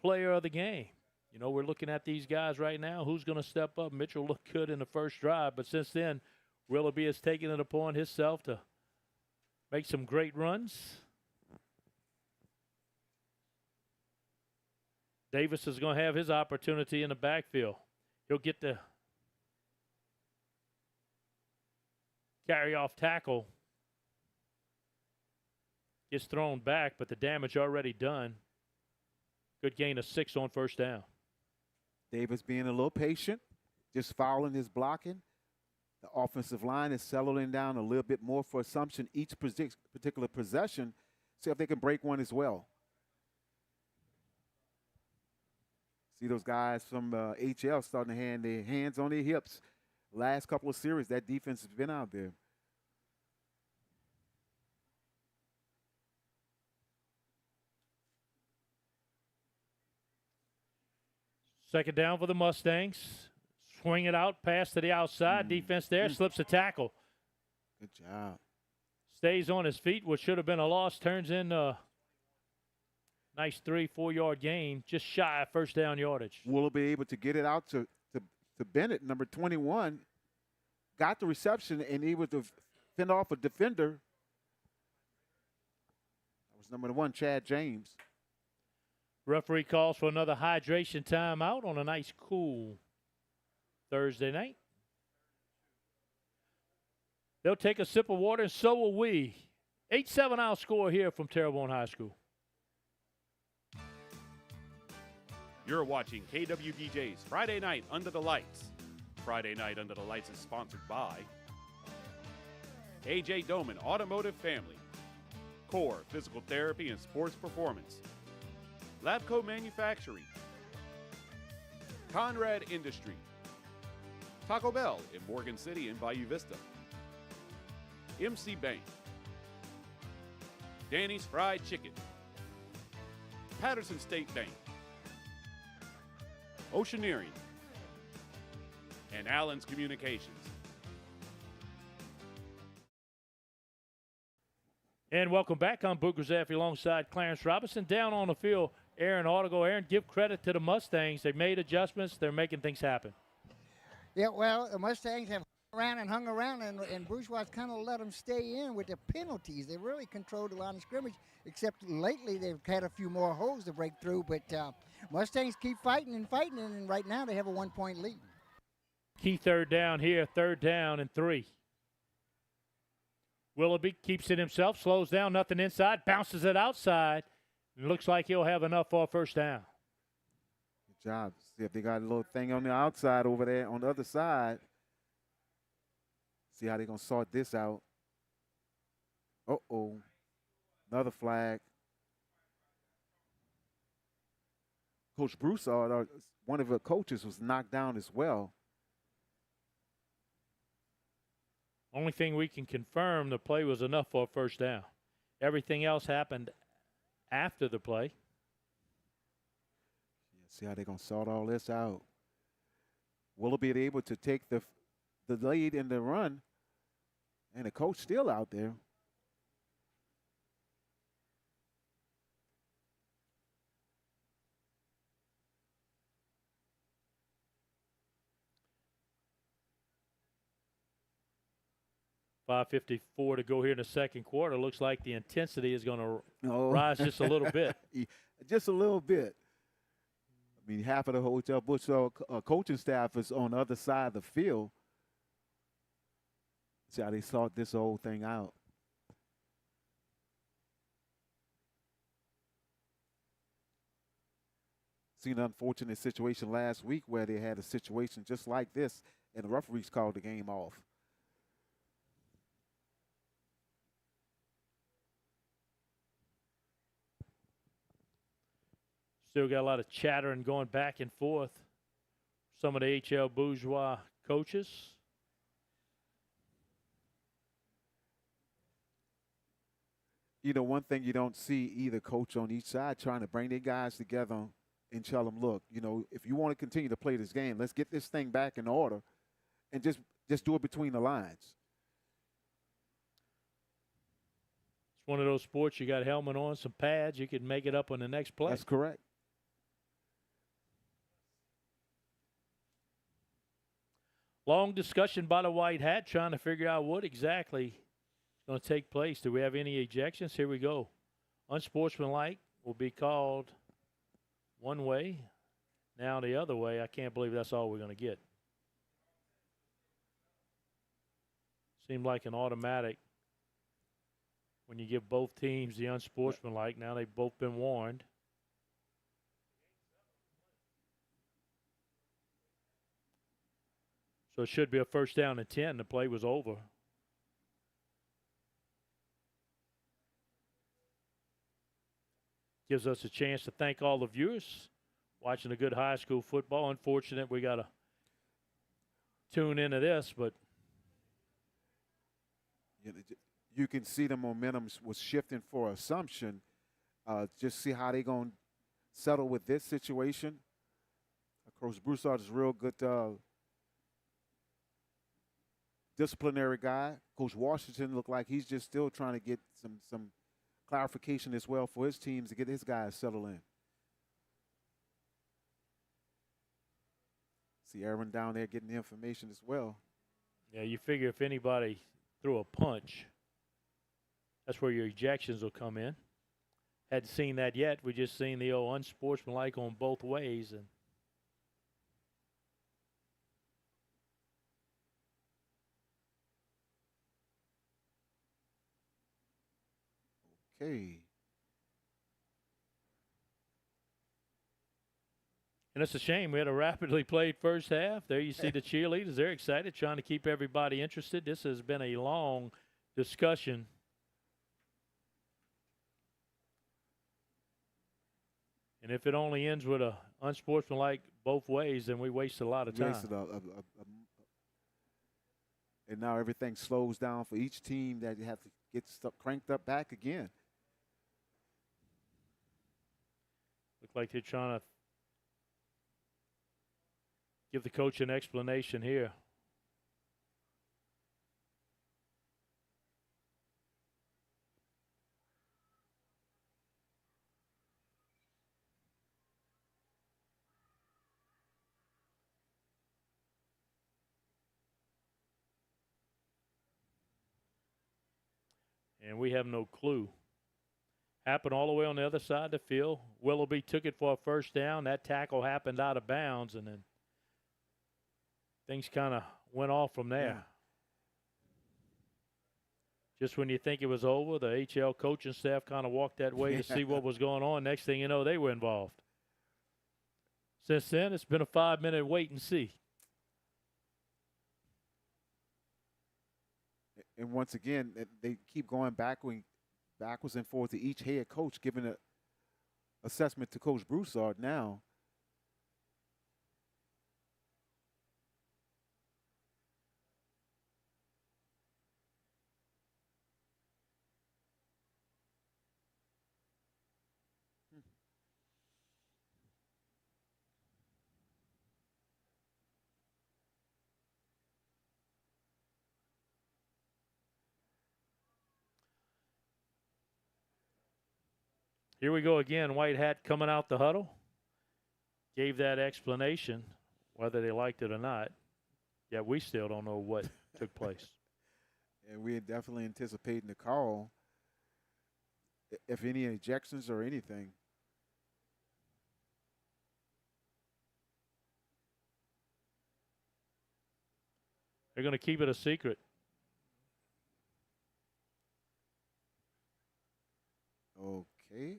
player of the game. You know, we're looking at these guys right now. Who's going to step up? Mitchell looked good in the first drive, but since then, Willoughby has taken it upon himself to make some great runs. Davis is going to have his opportunity in the backfield. He'll get the carry-off tackle. Gets thrown back, but the damage already done. Good gain of 6 on first down. Davis being a little patient, just following his blocking. The offensive line is settling down a little bit more for Assumption each particular possession. See if they can break one as well. See those guys from HL starting to hand their hands on their hips. Last couple of series, that defense has been out there. Second down for the Mustangs. Swing it out, pass to the outside. Defense there, slips a tackle. Good job. Stays on his feet, which should have been a loss. Turns in a nice 3-4 yard gain, just shy of first down yardage. Will be able to get it out to Bennett, number 21. Got the reception and able to fend off a defender. That was number 1, Chad James. Referee calls for another hydration timeout on a nice cool Thursday night. They'll take a sip of water, and so will we. 8-7 our score here from Terrebonne High School. You're watching KWBJ's Friday Night Under the Lights. Friday Night Under the Lights is sponsored by A.J. Doman Automotive Family, Core Physical Therapy and Sports Performance, Labco Manufacturing, Conrad Industry, Taco Bell in Morgan City and Bayou Vista, MC Bank, Danny's Fried Chicken, Patterson State Bank, Oceaneering, and Allen's Communications. And welcome back. I'm Booker Zaffe alongside Clarence Robinson. Down on the field, Aaron Audigo. Aaron, give credit to the Mustangs. They made adjustments. They're making things happen. Yeah, well, the Mustangs have hung around, and Bourgeois kind of let them stay in with the penalties. They really controlled the line of scrimmage, except lately they've had a few more holes to break through. But Mustangs keep fighting, and right now they have a 1-point lead. Key third down here, 3rd down and 3. Willoughby keeps it himself, slows down, nothing inside, bounces it outside. It looks like he'll have enough for a 1st down. Good job. See if they got a little thing on the outside over there on the other side. See how they're going to sort this out. Uh-oh. Another flag. Coach Broussard, one of the coaches, was knocked down as well. Only thing we can confirm, the play was enough for a 1st down. Everything else happened after the play. Yeah, see how they're going to sort all this out. Willoughby able to take the lead in the run, and the coach still out there. .554 to go here in the 2nd quarter. Looks like the intensity is going to rise just a little bit. Just a little bit. I mean, half of the Hotel Bushel coaching staff is on the other side of the field. See how they sort this whole thing out. Seen an unfortunate situation last week where they had a situation just like this, and the referees called the game off. Still got a lot of chattering going back and forth. Some of the HL Bourgeois coaches. You know, one thing you don't see either coach on each side trying to bring their guys together and tell them, look, you know, if you want to continue to play this game, let's get this thing back in order and just do it between the lines. It's one of those sports you got a helmet on, some pads, you can make it up on the next play. That's correct. Long discussion by the white hat trying to figure out what exactly is going to take place. Do we have any ejections? Here we go. Unsportsmanlike will be called one way. Now the other way. I can't believe that's all we're going to get. Seemed like an automatic when you give both teams the unsportsmanlike. Now they've both been warned. So it should be a 1st down and 10. The play was over. Gives us a chance to thank all the viewers watching a good high school football. Unfortunate we got to tune into this, but you can see the momentum was shifting for Assumption. Just see how they're going to settle with this situation. Coach Broussard is a real good disciplinary guy. Coach Washington looked like he's just still trying to get some clarification as well for his teams to get his guys settled in. See Aaron down there getting the information as well. Yeah, you figure if anybody threw a punch, that's where your ejections will come in. Hadn't seen that yet. We just seen the old unsportsmanlike on both ways. And Okay. And it's a shame. We had a rapidly played first half. There you see the cheerleaders. They're excited, trying to keep everybody interested. This has been a long discussion. And if it only ends with a unsportsmanlike both ways, then we waste a lot of time. And now everything slows down for each team that you have to get stuff cranked up back again. Look like they're trying to give the coach an explanation here. And we have no clue. Happened all the way on the other side of the field. Willoughby took it for a first down. That tackle happened out of bounds, and then things kind of went off from there. Yeah. Just when you think it was over, the HL coaching staff kind of walked that way to see what was going on. Next thing you know, they were involved. Since then, it's been a 5-minute wait and see. And once again, they keep going backwards and forwards to each head coach, giving an assessment to Coach Broussard now. Here we go again. White hat coming out the huddle. Gave that explanation, whether they liked it or not. Yet we still don't know what took place. And we're definitely anticipating the call, if any ejections or anything. They're going to keep it a secret. Okay.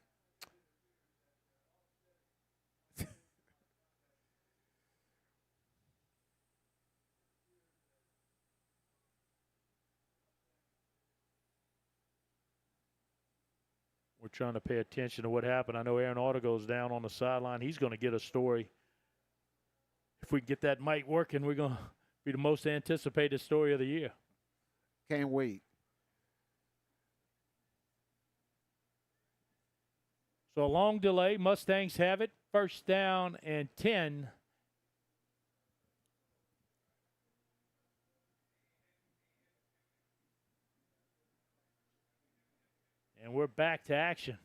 We're trying to pay attention to what happened. I know Aaron Artigo's down on the sideline. He's going to get a story. If we can get that mic working, we're going to be the most anticipated story of the year. Can't wait. So a long delay. Mustangs have it. First down and 10. And we're back to action.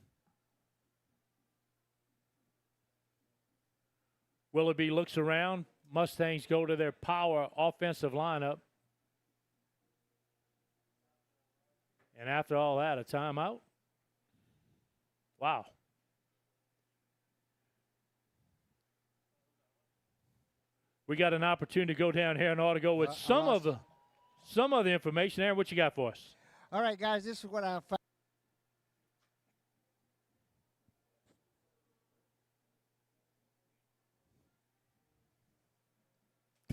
Willoughby looks around. Mustangs go to their power offensive lineup. And after all that, a timeout? Wow. We got an opportunity to go down here and ought to go with some of the information. Aaron, what you got for us? All right, guys, this is what I found.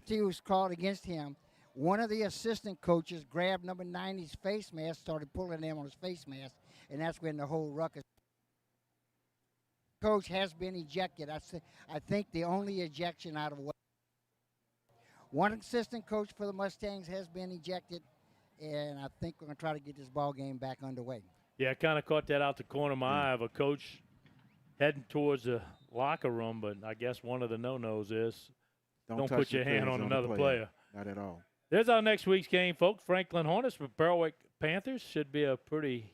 He was called against him. One of the assistant coaches grabbed number 90's face mask, started pulling him on his face mask, and that's when the whole ruckus. Coach has been ejected. I think the only ejection out of what. One assistant coach for the Mustangs has been ejected, and I think we're going to try to get this ball game back underway. Yeah, I kind of caught that out the corner of my eye of a coach heading towards the locker room, but I guess one of the no-nos is don't put your hand on another player. Not at all. There's our next week's game, folks. Franklin Hornets with Berwick Panthers. Should be a pretty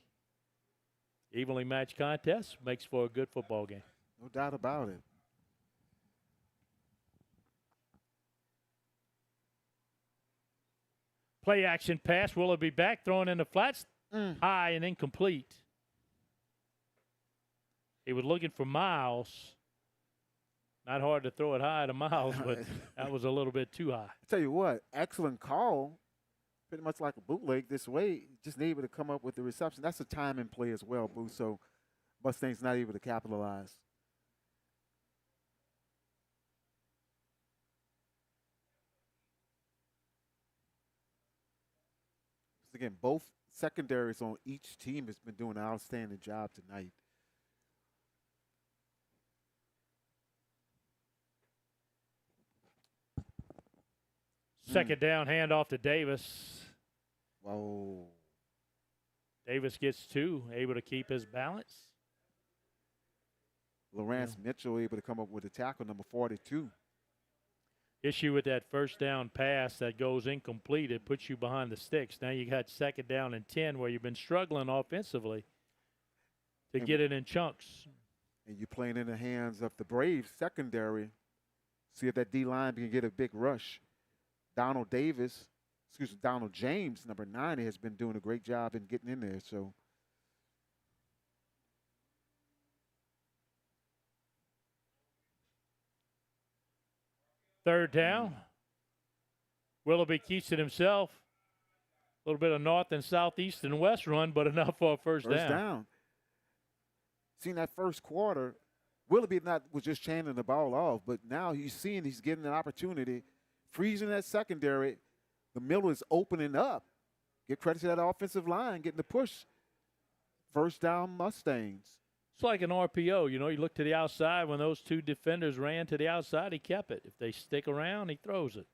evenly matched contest. Makes for a good football game. No doubt about it. Play action pass. Willoughby back, throwing in the flats. High and incomplete. He was looking for Miles. Not hard to throw it high to Miles, but that was a little bit too high. I tell you what, excellent call pretty much like a bootleg this way, just able to come up with the reception. That's a timing play as well, Boo. So Mustangs not able to capitalize. Again, both secondaries on each team has been doing an outstanding job tonight. Second down, handoff to Davis. Whoa. Davis gets 2, able to keep his balance. Lawrence Mitchell able to come up with a tackle, number 42. Issue with that first down pass that goes incomplete, it puts you behind the sticks. Now you got second down and 10 where you've been struggling offensively to get it in chunks. And you're playing in the hands of the Braves secondary. See if that D-line can get a big rush. Donald James, number 90, has been doing a great job in getting in there. So third down. Willoughby keeps it himself. A little bit of north and southeast and west run, but enough for a first down. Seen that first quarter, Willoughby was just chanting the ball off, but now he's seeing he's getting an opportunity, freezing that secondary. The middle is opening up. Give credit to that offensive line, getting the push. First down, Mustangs. It's like an RPO. You know, you look to the outside. When those 2 defenders ran to the outside, he kept it. If they stick around, he throws it.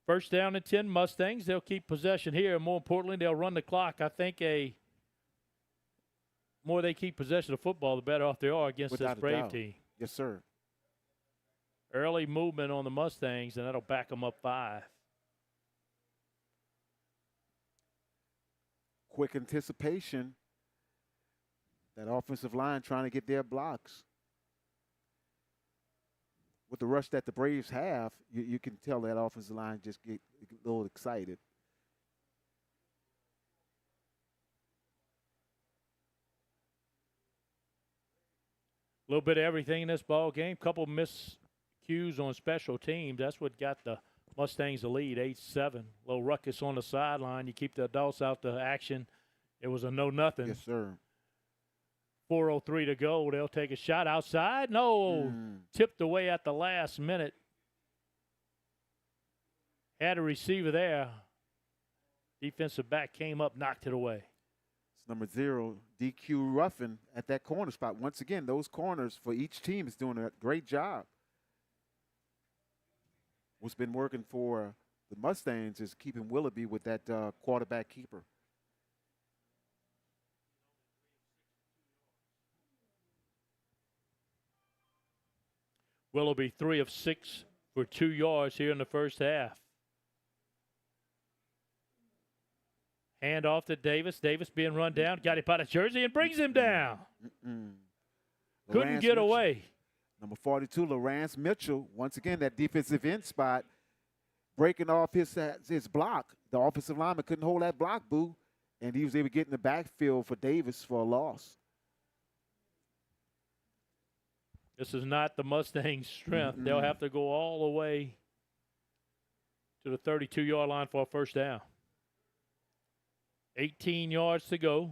First down and 10 Mustangs. They'll keep possession here. And more importantly, they'll run the clock. I think more they keep possession of football, the better off they are against this Brave team. Yes, sir. Early movement on the Mustangs, and that'll back them up 5. Quick anticipation. That offensive line trying to get their blocks. With the rush that the Braves have, you can tell that offensive line just get a little excited. A little bit of everything in this ball game. Couple miscues on special teams. That's what got the Mustangs the lead, 8-7. Little ruckus on the sideline. You keep the adults out to action. It was a no-nothing. Yes, sir. 4:03 to go. They'll take a shot outside. No. Tipped away at the last minute. Had a receiver there. Defensive back came up, knocked it away. It's number 0, DQ Ruffin at that corner spot. Once again, those corners for each team is doing a great job. What's been working for the Mustangs is keeping Willoughby with that quarterback keeper. Willoughby 3 of 6 for 2 yards here in the first half. Hand off to Davis. Davis being run down. Got it by the jersey and brings him down. Couldn't get away. Number 42, Lawrence Mitchell. Once again, that defensive end spot, breaking off his block. The offensive lineman couldn't hold that block, Boo, and he was able to get in the backfield for Davis for a loss. This is not the Mustangs' strength. They'll have to go all the way to the 32-yard line for a first down. 18 yards to go.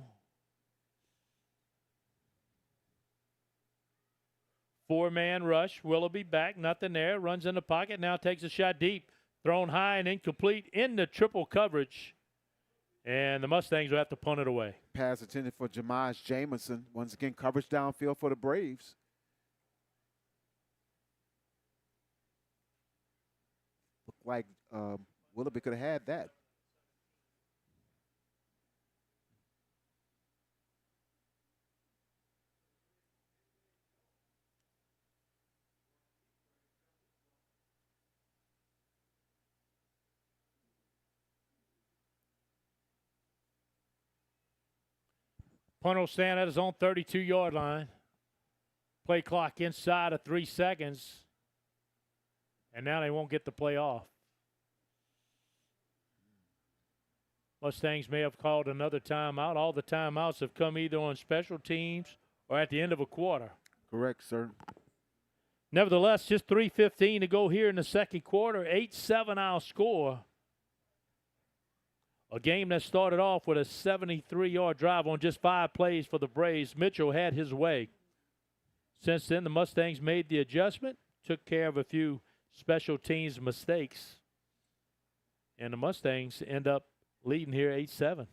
4-man rush. Willoughby back, nothing there. Runs in the pocket, now takes a shot deep. Thrown high and incomplete into triple coverage. And the Mustangs will have to punt it away. Pass intended for Jamaj Jamison. Once again, coverage downfield for the Braves. Looked like Willoughby could have had that. Punt will stand at his own 32-yard line. Play clock inside of 3 seconds. And now they won't get the play off. Mustangs may have called another timeout. All the timeouts have come either on special teams or at the end of a quarter. Correct, sir. Nevertheless, just 3:15 to go here in the second quarter. 8-7 our score. A game that started off with a 73-yard drive on just 5 plays for the Braves. Mitchell had his way. Since then, the Mustangs made the adjustment, took care of a few special teams mistakes, and the Mustangs end up leading here 8-7.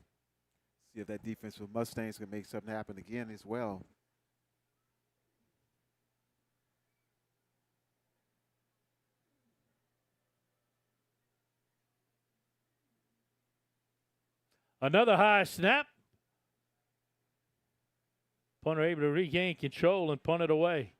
See if that defense with Mustangs can make something happen again as well. Another high snap. Punter able to regain control and punt it away.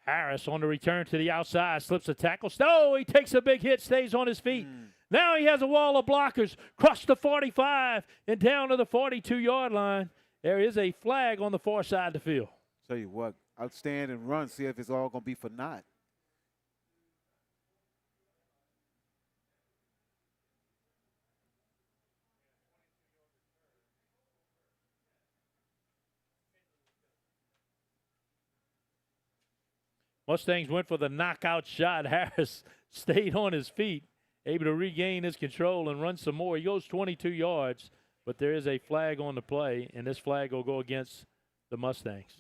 Harris on the return to the outside, slips a tackle. Oh, he takes a big hit, stays on his feet. Now he has a wall of blockers, crossed the 45 and down to the 42-yard line. There is a flag on the far side of the field. Tell you what, outstanding run, see if it's all going to be for naught. Mustangs went for the knockout shot. Harris stayed on his feet, able to regain his control and run some more. He goes 22 yards, but there is a flag on the play, and this flag will go against the Mustangs.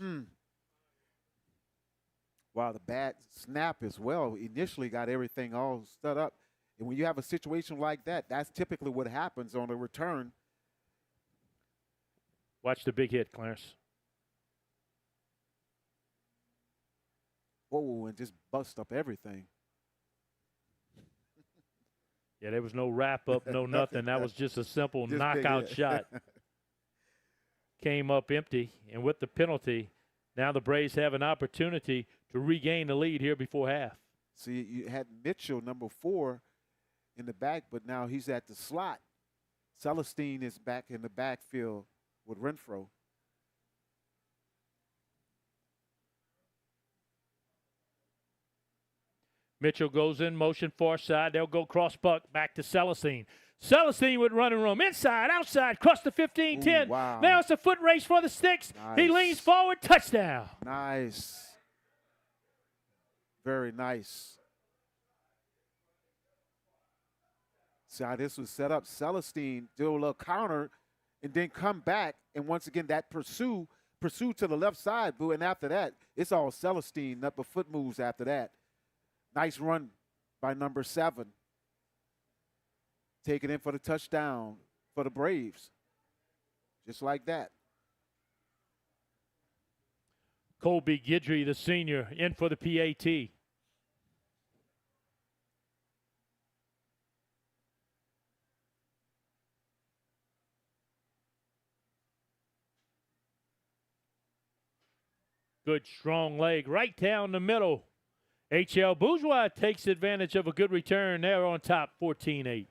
Wow, the bad snap as well. Initially got everything all set up. And when you have a situation like that, that's typically what happens on a return. Watch the big hit, Clarence. Whoa, and just bust up everything. Yeah, there was no wrap-up, no nothing. That was just a simple Just knockout shot. Came up empty, and with the penalty, now the Braves have an opportunity to regain the lead here before half. See, you had Mitchell, number 4, in the back, but now he's at the slot. Celestine is back in the backfield with Renfro. Mitchell goes in motion far side. They'll go cross buck back to Celestine. Celestine with running room. Inside, outside, cross the 15-10. Wow. Now it's a foot race for the sticks. Nice. He leans forward, touchdown. Nice. Very nice. See how this was set up. Celestine do a little counter and then come back. And once again, that pursue to the left side, boo. And after that, it's all Celestine. Up a foot moves after that. Nice run by number 7. Taking in for the touchdown for the Braves. Just like that. Colby Guidry, the senior, in for the PAT. Good strong leg right down the middle. HL Bourgeois takes advantage of a good return. They're on top, 14-8.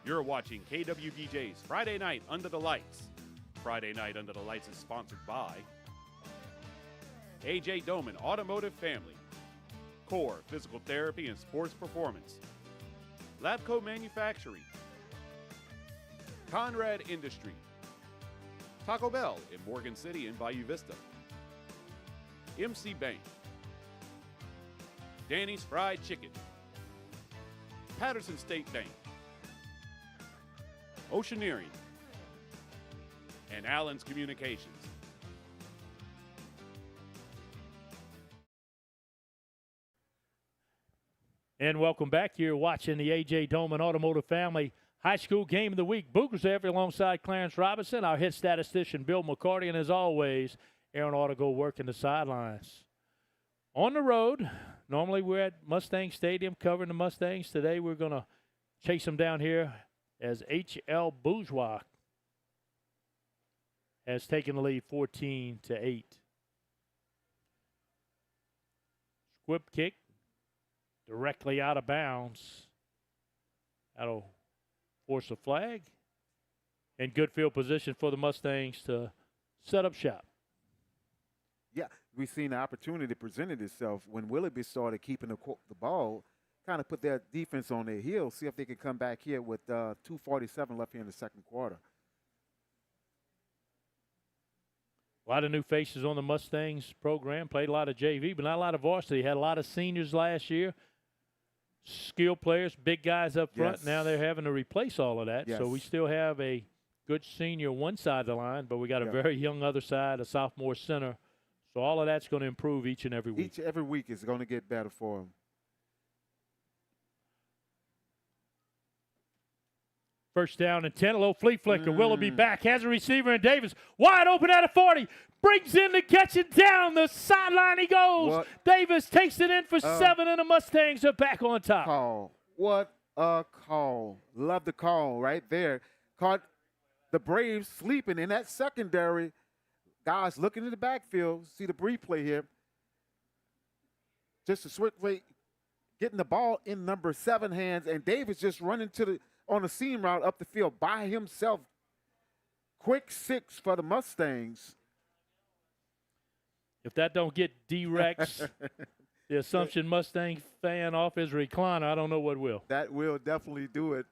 You're watching KWBJ's Friday Night Under the Lights. Friday Night Under the Lights is sponsored by A.J. Doman Automotive Family, Core Physical Therapy and Sports Performance, Labco Manufacturing, Conrad Industry, Taco Bell in Morgan City and Bayou Vista, MC Bank, Danny's Fried Chicken, Patterson State Bank, Oceaneering, and Allen's Communications. And welcome back. You're watching the A.J. Doman Automotive Family High School Game of the Week. Boogers every alongside Clarence Robinson, our head statistician Bill McCarty, and as always, Aaron Artigo working the sidelines. On the road, normally we're at Mustang Stadium covering the Mustangs. Today we're going to chase them down here as HL Bourgeois has taken the lead 14-8. Squib kick directly out of bounds. That'll force a flag. And good field position for the Mustangs to set up shop. Yeah, we've seen the opportunity presented itself when Willoughby started keeping the ball, kind of put their defense on their heels, see if they can come back here with 2:47 left here in the second quarter. A lot of new faces on the Mustangs program. Played a lot of JV, but not a lot of varsity. Had a lot of seniors last year. Skilled players, big guys up front. Yes. Now they're having to replace all of that. Yes. So we still have a good senior one side of the line, but we got a very young other side, a sophomore center. So all of that's going to improve each and every week. Every week is going to get better for them. First down and 10, a little flea flicker. Willoughby back, has a receiver in Davis. Wide open at a 40. Brings in the catch and down the sideline he goes. What? Davis takes it in for 7, and the Mustangs are back on top. Call. What a call. Love the call right there. Caught the Braves sleeping in that secondary. Guys looking in the backfield. See the replay here. Just a swift way, getting the ball in number 7 hands, and Davis just running on a seam route up the field by himself. Quick 6 for the Mustangs. If that don't get D-Rex, the Assumption Mustang fan off his recliner, I don't know what will. That will definitely do it.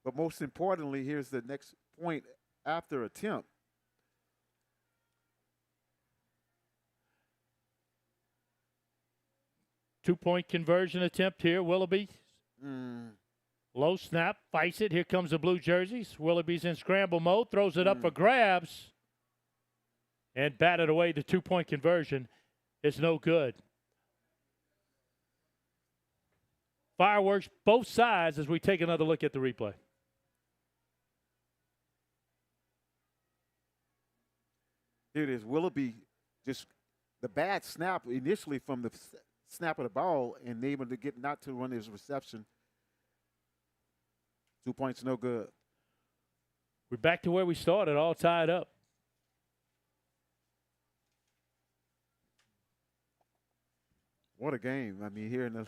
But most importantly, here's the next point after attempt. Two-point conversion attempt here, Willoughby. Low snap, fights it. Here comes the blue jerseys. Willoughby's in scramble mode, throws it up for grabs, and batted away. The two-point conversion is no good. Fireworks both sides as we take another look at the replay. Here it is. Willoughby, just the bad snap initially from the snap of the ball and able to get not to run his reception. 2 points, no good. We're back to where we started, all tied up. What a game. I mean, here in the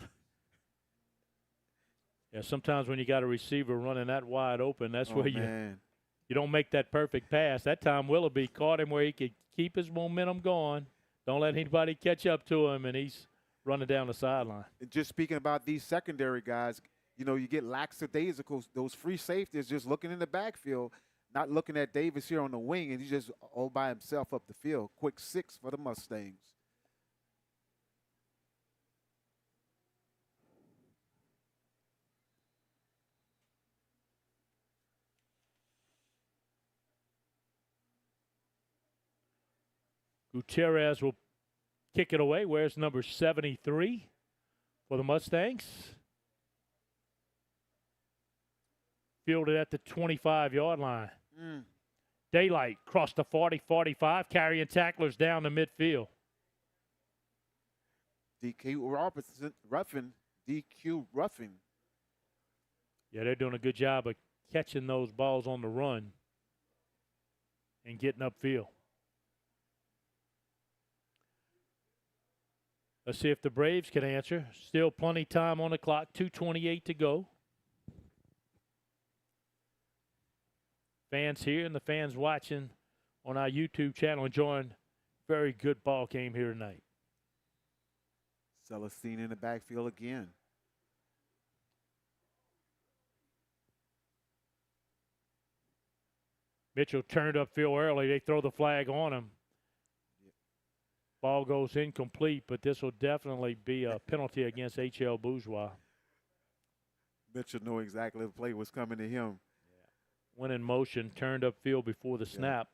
Yeah, sometimes when you got a receiver running that wide open, that's where man. you don't make that perfect pass. That time Willoughby caught him where he could keep his momentum going. Don't let anybody catch up to him, and he's running down the sideline. And just speaking about these secondary guys, you know, you get lackadaisical, those free safeties just looking in the backfield, not looking at Davis here on the wing, and he's just all by himself up the field. Quick 6 for the Mustangs. Gutierrez will kick it away. Where's number 73 for the Mustangs? Fielded at the 25-yard line. Daylight crossed the 40-45, carrying tacklers down the midfield. DQ roughing. Yeah, they're doing a good job of catching those balls on the run and getting upfield. Let's see if the Braves can answer. Still plenty time on the clock, 2:28 to go. Fans here and the fans watching on our YouTube channel enjoying very good ball game here tonight. Celestine in the backfield again. Mitchell turned upfield early. They throw the flag on him. Ball goes incomplete, but this will definitely be a penalty against H.L. Bourgeois. Mitchell knew exactly the play was coming to him. Went in motion, turned upfield before the snap.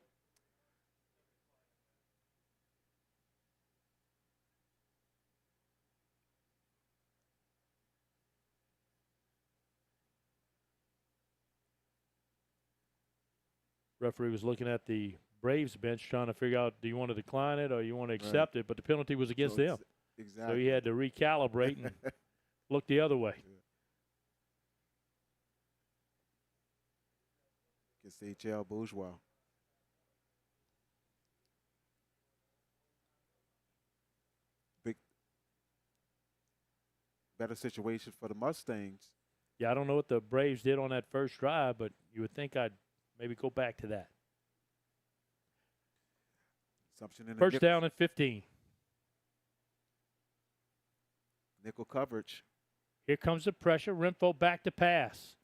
Referee was looking at the Braves bench trying to figure out, do you want to decline it or you want to accept it? But the penalty was against them. Exactly. So he had to recalibrate and look the other way. Against H.L. Bourgeois. Better situation for the Mustangs. Yeah, I don't know what the Braves did on that first drive, but you would think I'd maybe go back to that. Assumption in the First down and 15. Nickel coverage. Here comes the pressure. Renfro back to pass.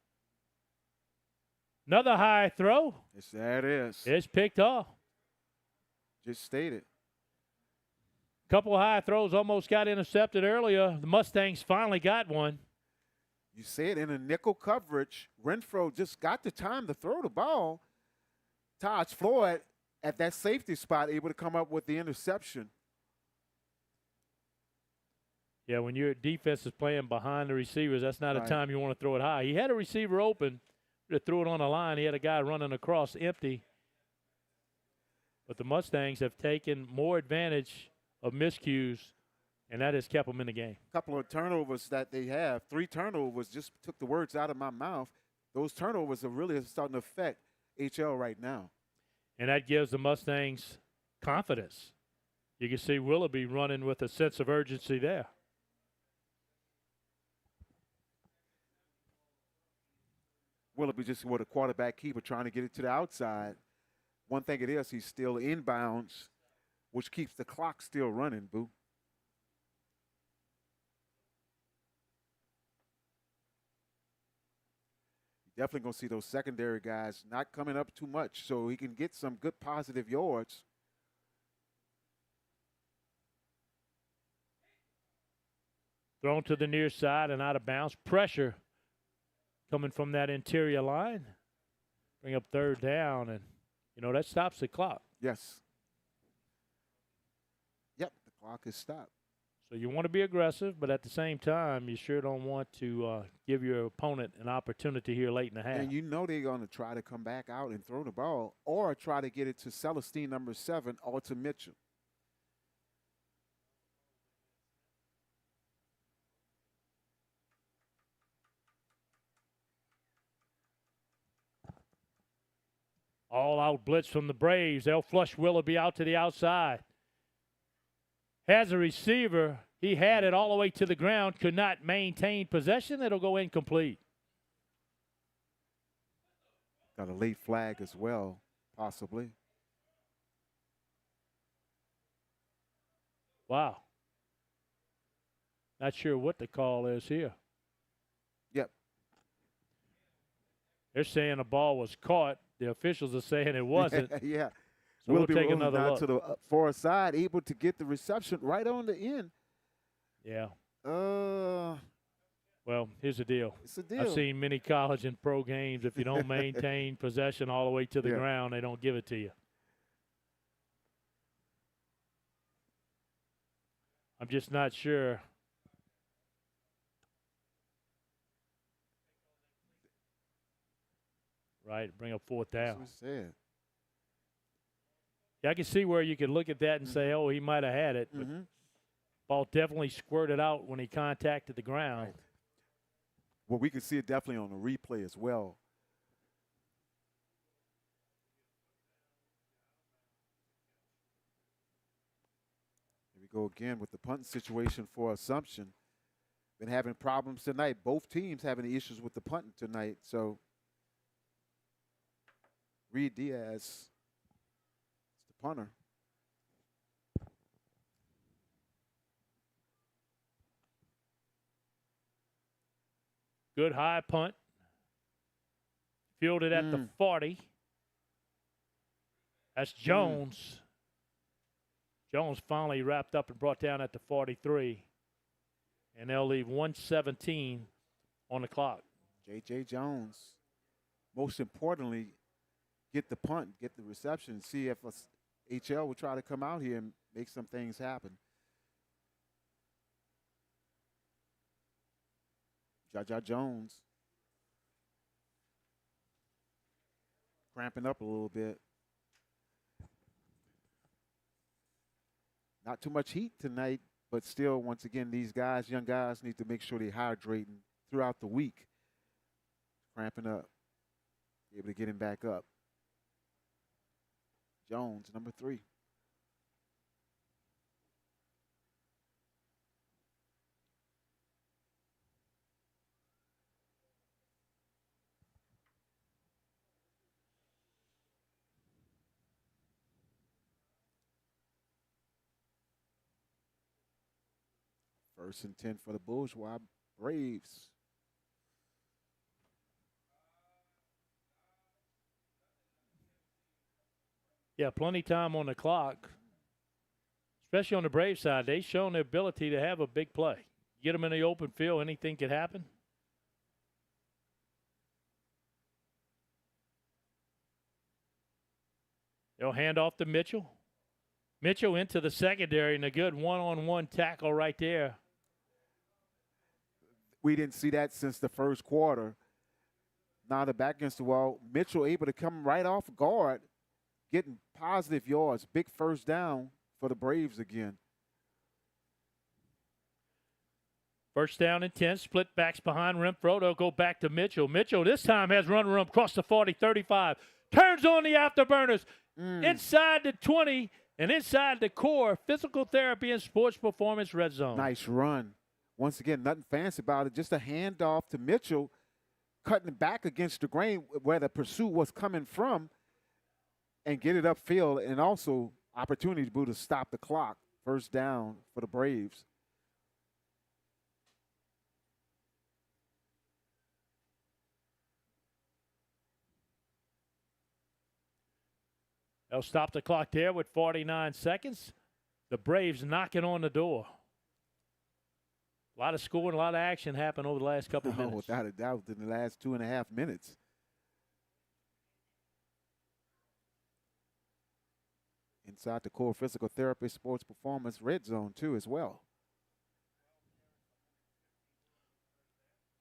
Another high throw. Yes, that is. It's picked off. Just stated. Couple high throws almost got intercepted earlier. The Mustangs finally got one. You said in a nickel coverage, Renfro just got the time to throw the ball. Taj Floyd at that safety spot able to come up with the interception. Yeah, when your defense is playing behind the receivers, that's not Right. a time you want to throw it high. He had a receiver open to throw it on the line. He had a guy running across empty. But the Mustangs have taken more advantage of miscues, and that has kept them in the game. A couple of turnovers that they have, 3 turnovers, just took the words out of my mouth. Those turnovers are really starting to affect HL right now. And that gives the Mustangs confidence. You can see Willoughby running with a sense of urgency there. Willoughby just with a quarterback keeper trying to get it to the outside. One thing it is, he's still inbounds, which keeps the clock still running, Boo. You're definitely going to see those secondary guys not coming up too much so he can get some good positive yards. Thrown to the near side and out of bounds. Pressure coming from that interior line. Bring up 3rd down, and, that stops the clock. Yes. Yep, the clock is stopped. So you want to be aggressive, but at the same time, you sure don't want to give your opponent an opportunity here late in the half. And they're going to try to come back out and throw the ball or try to get it to Celestine number 7 or to Mitchell. All-out blitz from the Braves. They'll flush Willoughby out to the outside. Has a receiver. He had it all the way to the ground, could not maintain possession. It'll go incomplete. Got a late flag as well, possibly. Wow. Not sure what the call is here. Yep. They're saying the ball was caught. The officials are saying it wasn't. Yeah. So we'll take rolling another down look. to the far side, able to get the reception right on the end. Yeah. Well, here's the deal. it's a deal. I've seen many college and pro games. If you don't maintain possession all the way to the ground, they don't give it to you. I'm just not sure. Right, bring up 4th down. That's what I said. Yeah, I can see where you could look at that and say, oh, he might have had it. But ball definitely squirted out when he contacted the ground. Right. Well, we can see it definitely on the replay as well. Here we go again with the punting situation for Assumption. Been having problems tonight. Both teams having issues with the punting tonight. So Reed Diaz is the punter. Good high punt. Fielded at the 40. That's Jones. Jones finally wrapped up and brought down at the 43. And they'll leave 1:17 on the clock. J.J. Jones, most importantly, get the punt, get the reception, see if HL will try to come out here and make some things happen. Jaja Jones cramping up a little bit. Not too much heat tonight, but still, once again, these guys, young guys, need to make sure they're hydrating throughout the week. Cramping up. Be able to get him back up. Jones, number 3. First and 10 for the Bourgeois Braves. Yeah, plenty time on the clock. Especially on the Braves side, they've shown their ability to have a big play. Get them in the open field, anything could happen. They'll hand off to Mitchell. Mitchell into the secondary, and a good one-on-one tackle right there. We didn't see that since the first quarter. Now they're back against the wall. Mitchell able to come right off guard, getting positive yards. Big first down for the Braves again. First down and 10, split backs behind Renfro. They'll go back to Mitchell. Mitchell this time has run room across the 40, 35. Turns on the afterburners. Inside the 20 and inside the core. Physical therapy and sports performance red zone. Nice run. Once again, nothing fancy about it. Just a handoff to Mitchell, cutting back against the grain where the pursuit was coming from, and get it upfield, and also opportunity to stop the clock. First down for the Braves. They'll stop the clock there with 49 seconds. The Braves knocking on the door. A lot of scoring, a lot of action happened over the last couple of minutes. Without a doubt, in the last 2.5 minutes. Inside the core physical therapy, sports performance red zone too as well.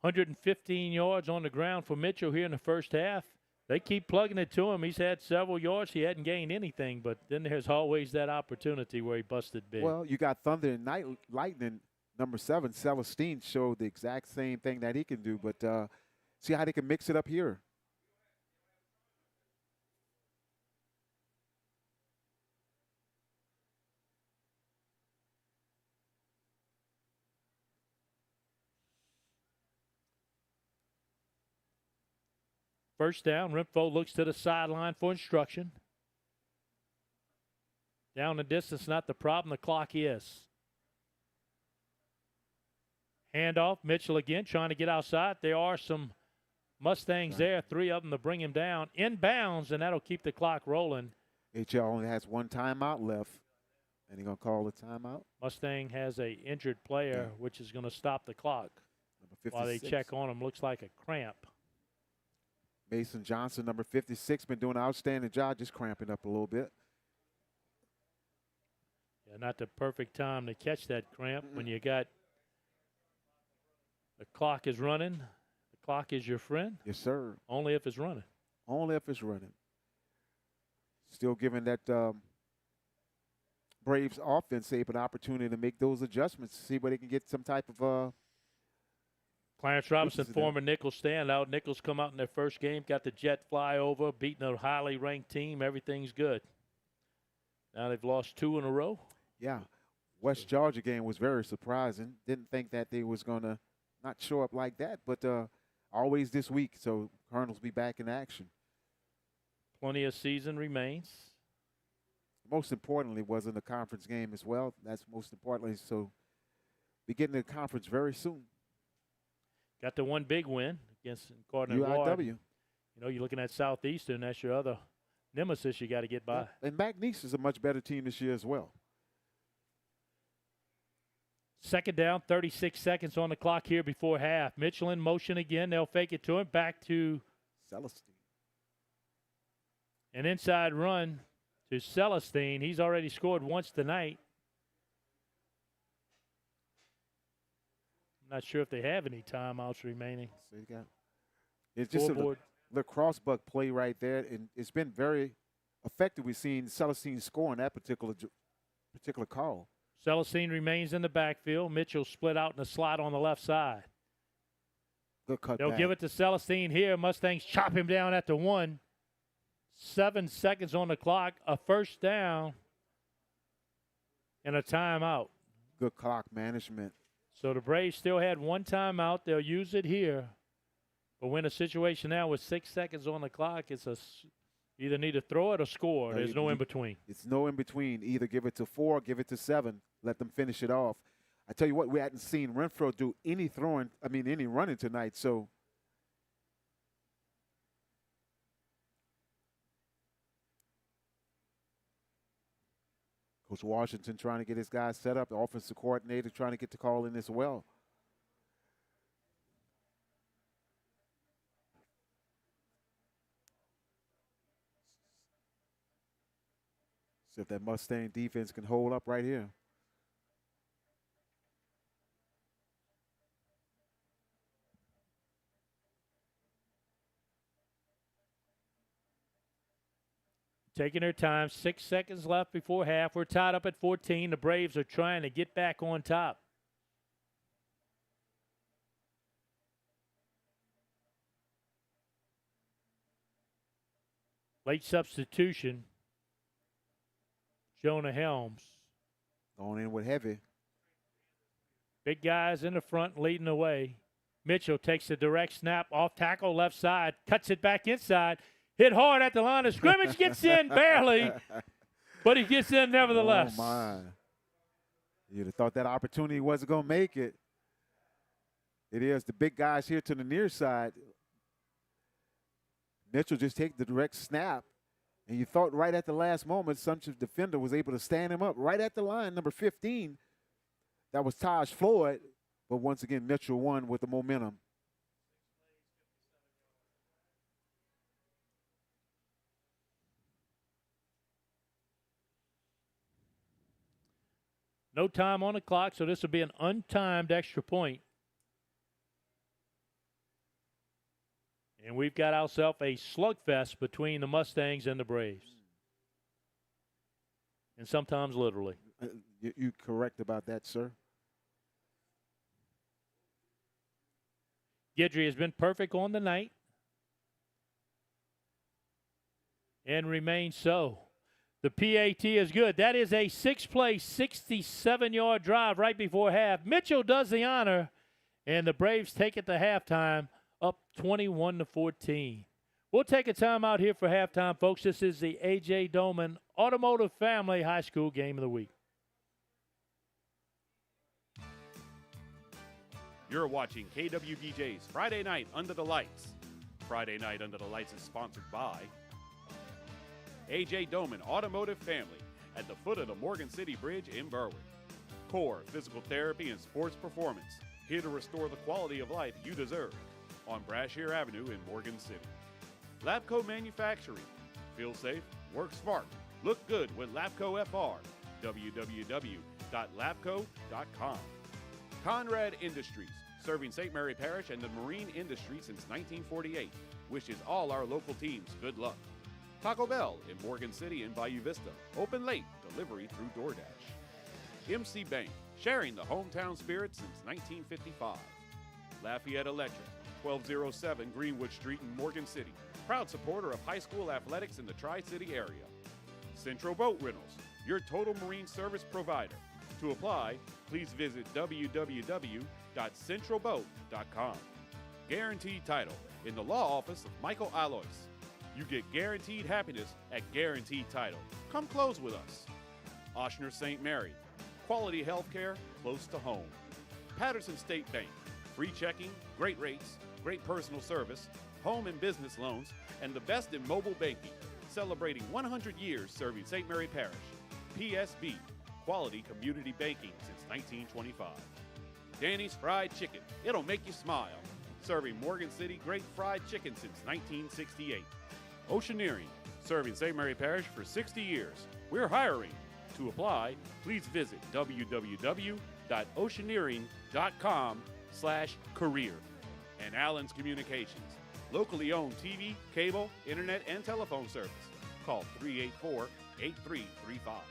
115 yards on the ground for Mitchell here in the first half. They keep plugging it to him. He's had several yards. He hadn't gained anything, but then there's always that opportunity where he busted big. Well, you got Thunder and Lightning. Number 7, Celestine, showed the exact same thing that he can do, but see how they can mix it up here. First down, Renfro looks to the sideline for instruction. Down the distance, not the problem. The clock is. Handoff, Mitchell again trying to get outside. There are some Mustangs there, 3 of them to bring him down. Inbounds, and that'll keep the clock rolling. HL only has 1 timeout left, and he's going to call a timeout. Mustang has a injured player, which is going to stop the clock. Number 56. While they check on him, looks like a cramp. Mason Johnson, number 56, been doing an outstanding job, just cramping up a little bit. Yeah, not the perfect time to catch that cramp when you got the clock is running. The clock is your friend. Yes, sir. Only if it's running. Only if it's running. Still giving that Braves offense an opportunity to make those adjustments, see where they can get some type of Clarence Robinson, former Nichols standout. Nichols come out in their first game, got the jet flyover, beating a highly ranked team. Everything's good. Now they've lost 2 in a row. Yeah. West Georgia game was very surprising. Didn't think that they was going to not show up like that, but always this week, so Colonels be back in action. Plenty of season remains. Most importantly was in the conference game as well. That's most importantly, so be getting to the conference very soon. Got the one big win against Gardner Ward. UIW. You know, you're looking at Southeastern. That's your other nemesis you got to get by. And McNeese is a much better team this year as well. Second down, 36 seconds on the clock here before half. Mitchell in motion again. They'll fake it to him. Back to Celestine. An inside run to Celestine. He's already scored once tonight. Not sure if they have any timeouts remaining. So you got, it's just a little crossbuck play right there, and it's been very effective. We've seen Celestine score in that particular call. Celestine remains in the backfield. Mitchell split out in the slot on the left side. Good cut. They'll give it to Celestine here. Mustangs chop him down at the 1. 7 seconds on the clock. A first down and a timeout. Good clock management. So the Braves still had 1 timeout. They'll use it here. But when a situation now with 6 seconds on the clock, it's either need to throw it or score. There's no in between. It's no in between. Either give it to 4, give it to 7, let them finish it off. I tell you what, we hadn't seen Renfro do any running tonight. So Coach Washington trying to get his guys set up. The offensive coordinator trying to get the call in as well. See if that Mustang defense can hold up right here. Taking their time, 6 seconds left before half. We're tied up at 14. The Braves are trying to get back on top. Late substitution. Jonah Helms. Going in with heavy. Big guys in the front leading the way. Mitchell takes a direct snap off tackle left side, cuts it back inside. Hit hard at the line of scrimmage, gets in barely, but he gets in nevertheless. Oh, my. You'd have thought that opportunity wasn't going to make it. It is the big guys here to the near side. Mitchell just take the direct snap, and you thought right at the last moment, Assumption's defender was able to stand him up right at the line, number 15. That was Taj Floyd, but once again, Mitchell won with the momentum. No time on the clock, so this will be an untimed extra point. And we've got ourselves a slugfest between the Mustangs and the Braves. And sometimes literally. You're correct about that, sir. Guidry has been perfect on the night and remains so. The PAT is good. That is a 6-play, 67-yard drive right before half. Mitchell does the honor, and the Braves take it to halftime, up 21-14. We'll take a timeout here for halftime, folks. This is the A.J. Doman Automotive Family High School Game of the Week. You're watching KWBJ's Friday Night Under the Lights. Friday Night Under the Lights is sponsored by A.J. Doman Automotive Family at the foot of the Morgan City Bridge in Berwick. Core Physical Therapy and Sports Performance, here to restore the quality of life you deserve on Brashear Avenue in Morgan City. Labco Manufacturing. Feel safe, work smart, look good with Labco FR. www.labco.com. Conrad Industries, serving St. Mary Parish and the marine industry since 1948, wishes all our local teams good luck. Taco Bell in Morgan City and Bayou Vista, open late, delivery through DoorDash. MC Bank, sharing the hometown spirit since 1955. Lafayette Electric, 1207 Greenwood Street in Morgan City, proud supporter of high school athletics in the Tri-City area. Central Boat Rentals, your total marine service provider. To apply, please visit www.centralboat.com. Guaranteed Title, in the law office of Michael Alois. You get guaranteed happiness at Guaranteed Title. Come close with us. Ochsner St. Mary, quality health care close to home. Patterson State Bank, free checking, great rates, great personal service, home and business loans, and the best in mobile banking. Celebrating 100 years serving St. Mary Parish. PSB, quality community banking since 1925. Danny's Fried Chicken, it'll make you smile. Serving Morgan City great fried chicken since 1968. Oceaneering, serving St. Mary Parish for 60 years. We're hiring. To apply, please visit www.oceaneering.com/career. And Allen's Communications, locally owned TV, cable, internet, and telephone service. Call 384-8335.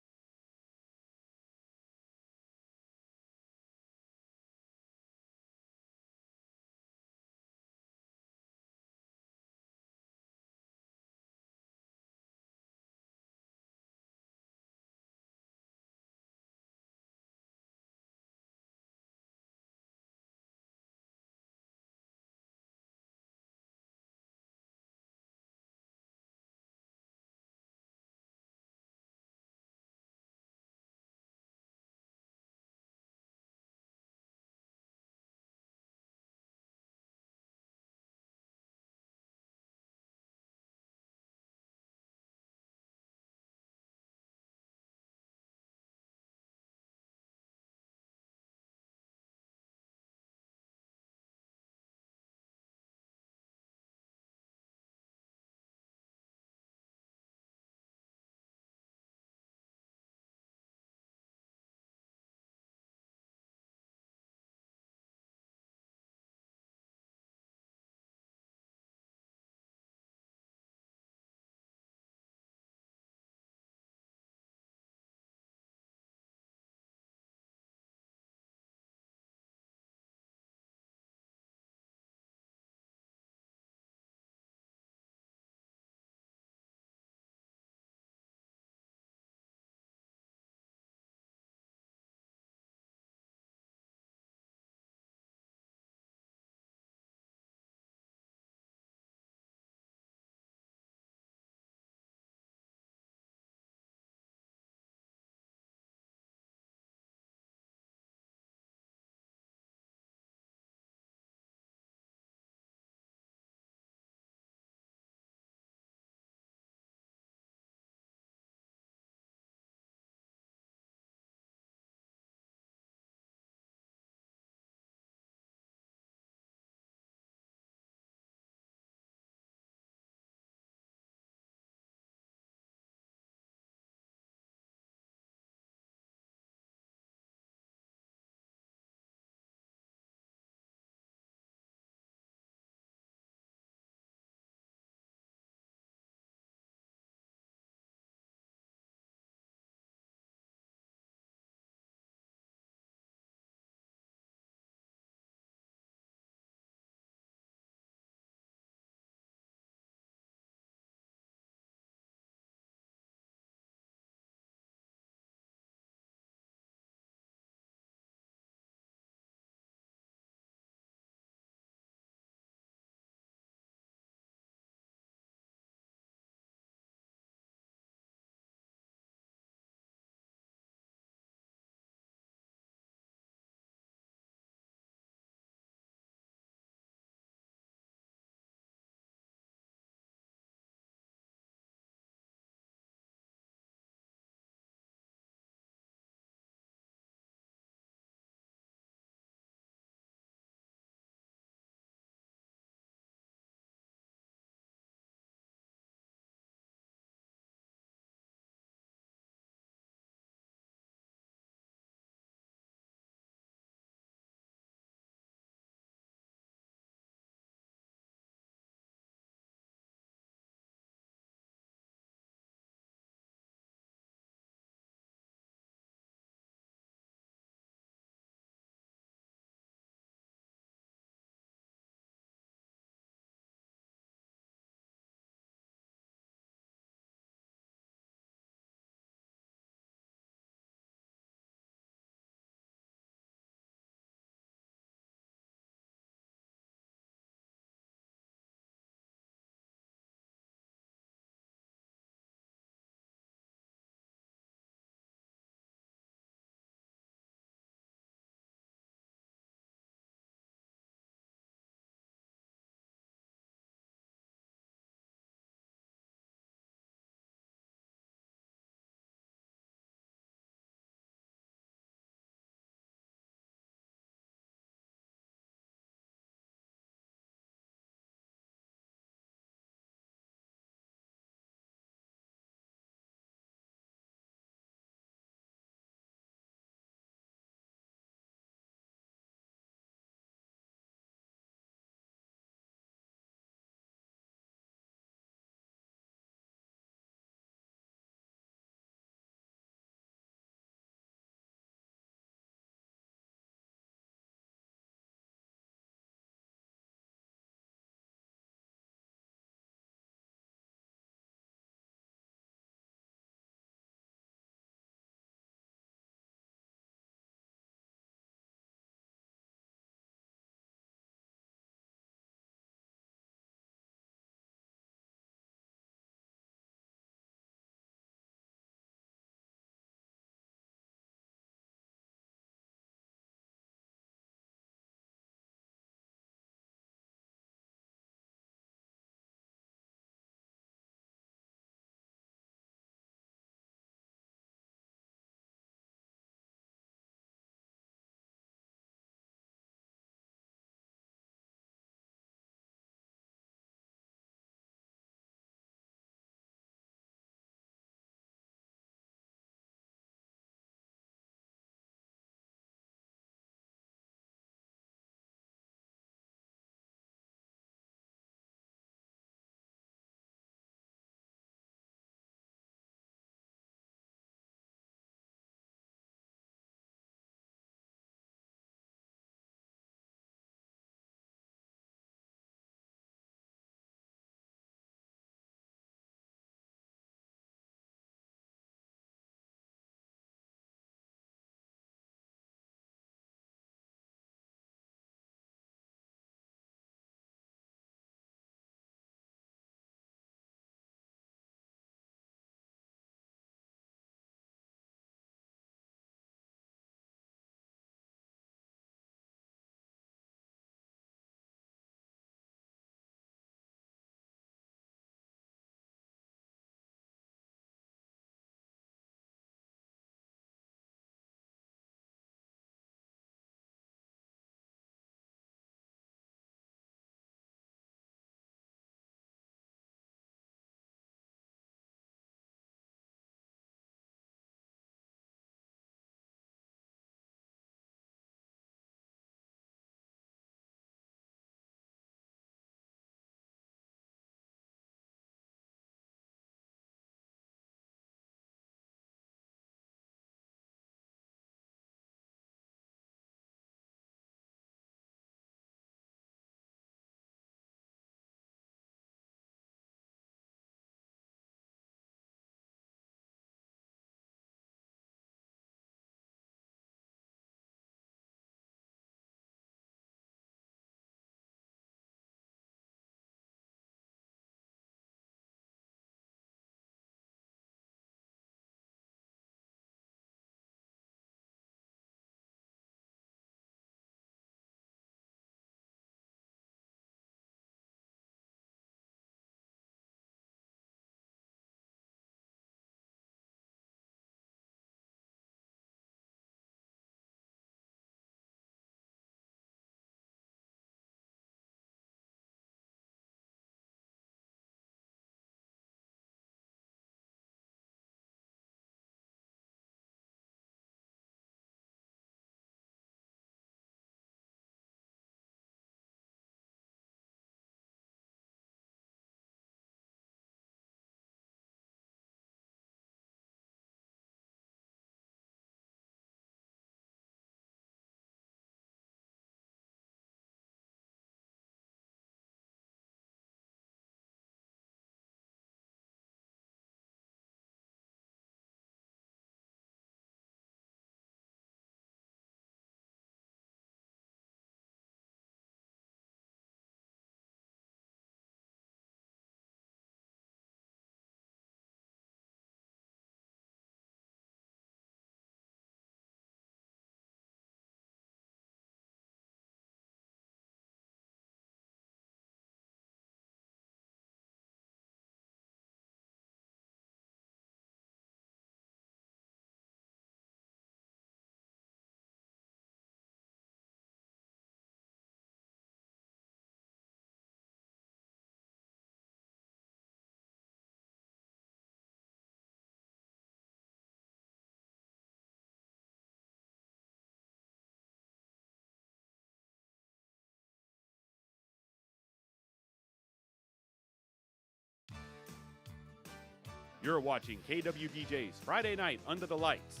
You're watching KWBJ's Friday Night Under the Lights.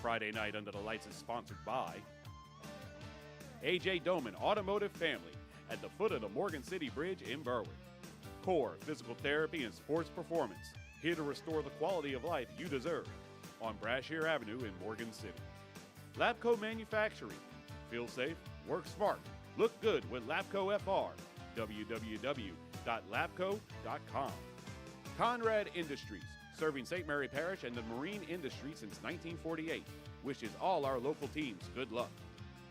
Friday Night Under the Lights is sponsored by A.J. Doman Automotive Family at the foot of the Morgan City Bridge in Berwick. Core Physical Therapy and Sports Performance, here to restore the quality of life you deserve on Brashear Avenue in Morgan City. Labco Manufacturing. Feel safe, work smart, look good with Labco FR. www.labco.com. Conrad Industries, serving St. Mary Parish and the marine industry since 1948. Wishes all our local teams good luck.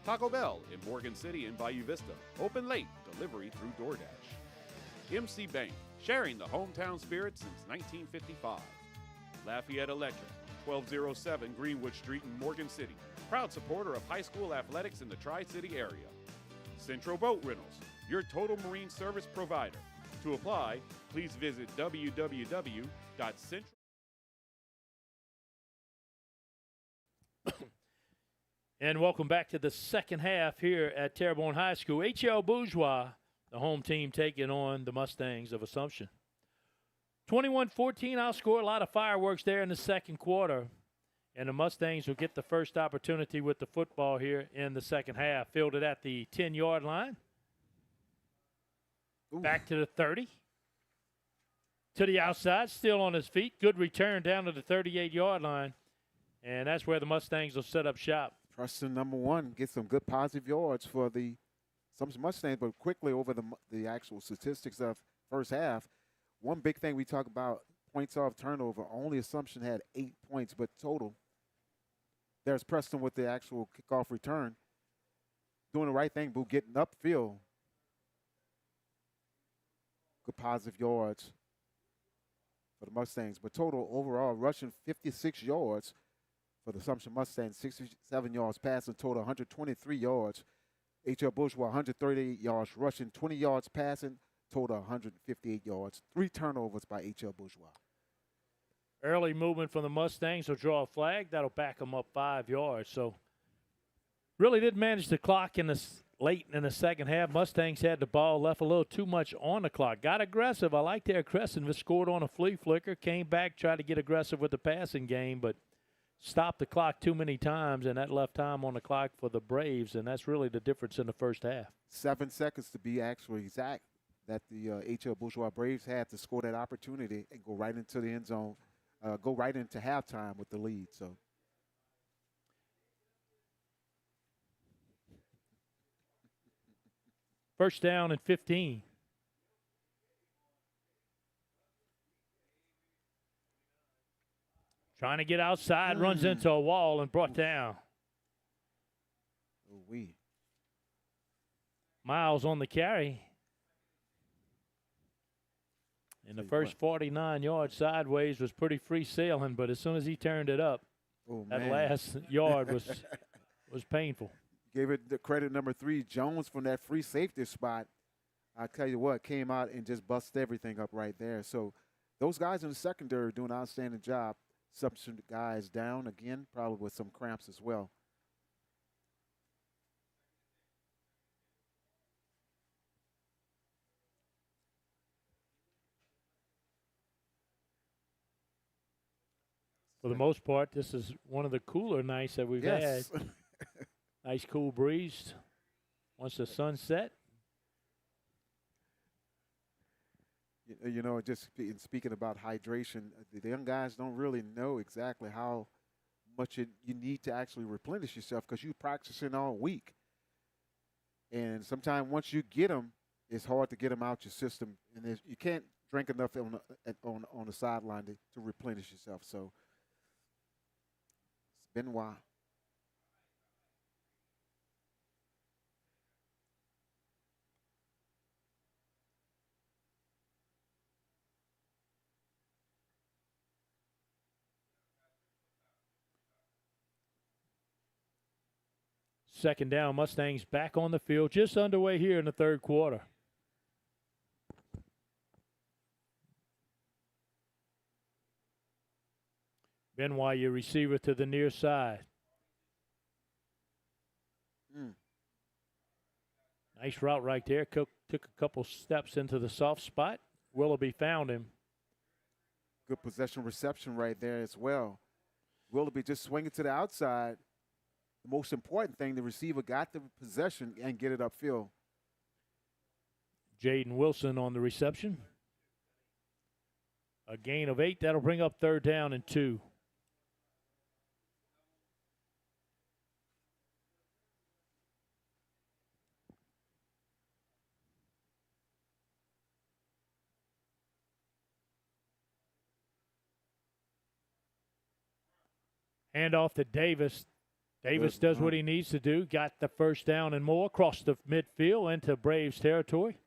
Taco Bell in Morgan City and Bayou Vista. Open late, delivery through DoorDash. MC Bank, sharing the hometown spirit since 1955. Lafayette Electric, 1207 Greenwood Street in Morgan City. Proud supporter of high school athletics in the Tri-City area. Central Boat Rentals, your total marine service provider. To apply, please visit www.central. And welcome back to the second half here at Terrebonne High School. H.L. Bourgeois, the home team, taking on the Mustangs of Assumption. 21-14, I'll score a lot of fireworks there in the second quarter. And the Mustangs will get the first opportunity with the football here in the second half. Fielded at the 10-yard line. Ooh. Back to the 30. To the outside, still on his feet. Good return down to the 38-yard line. And that's where the Mustangs will set up shop. Preston, number one, gets some good positive yards for the Assumption Mustangs, but quickly over the actual statistics of first half. One big thing we talk about, points off turnover. Only Assumption had 8 points, but total. There's Preston with the actual kickoff return. Doing the right thing, Boo, getting upfield. Good positive yards for the Mustangs. But total overall, rushing 56 yards for the Assumption Mustangs, 67 yards passing, total 123 yards. H.L. Bourgeois, 138 yards rushing, 20 yards passing, total 158 yards. 3 turnovers by H.L. Bourgeois. Early movement from the Mustangs will draw a flag. That'll back them up 5 yards. So really did manage the clock in the late in the second half. Mustangs had the ball, left a little too much on the clock. Got aggressive. I like their aggressiveness. Scored on a flea flicker. Came back, tried to get aggressive with the passing game, but stopped the clock too many times, and that left time on the clock for the Braves, and that's really the difference in the first half. 7 seconds to be actually exact that the H.L. Bourgeois Braves had to score that opportunity and go right into the end zone, go right into halftime with the lead. So first down and 15. Trying to get outside, runs into a wall and brought down. Miles on the carry. And the first 49 yards sideways was pretty free sailing, but as soon as he turned it up, that last yard was painful. Gave it the credit number 3, Jones, from that free safety spot. I tell you what, came out and just busted everything up right there. So those guys in the secondary are doing an outstanding job. Assumption guys down again, probably with some cramps as well. For the most part, this is one of the cooler nights that we've had. Nice cool breeze once the sun set. You know, just speaking about hydration, the young guys don't really know exactly how much you need to actually replenish yourself because you're practicing all week. And sometimes once you get them, it's hard to get them out your system. And you can't drink enough on the sideline to replenish yourself. So it's been a while. Second down, Mustangs back on the field, just underway here in the third quarter. Benoit, your receiver to the near side. Nice route right there. Took a couple steps into the soft spot. Willoughby found him. Good possession reception right there as well. Willoughby just swinging to the outside. The most important thing, the receiver got the possession and get it upfield. Jaden Wilson on the reception. A gain of 8. That'll bring up 3rd down and 2. Hand off to Davis. Davis does what he needs to do. Got the 1st down and more across the midfield into Braves territory.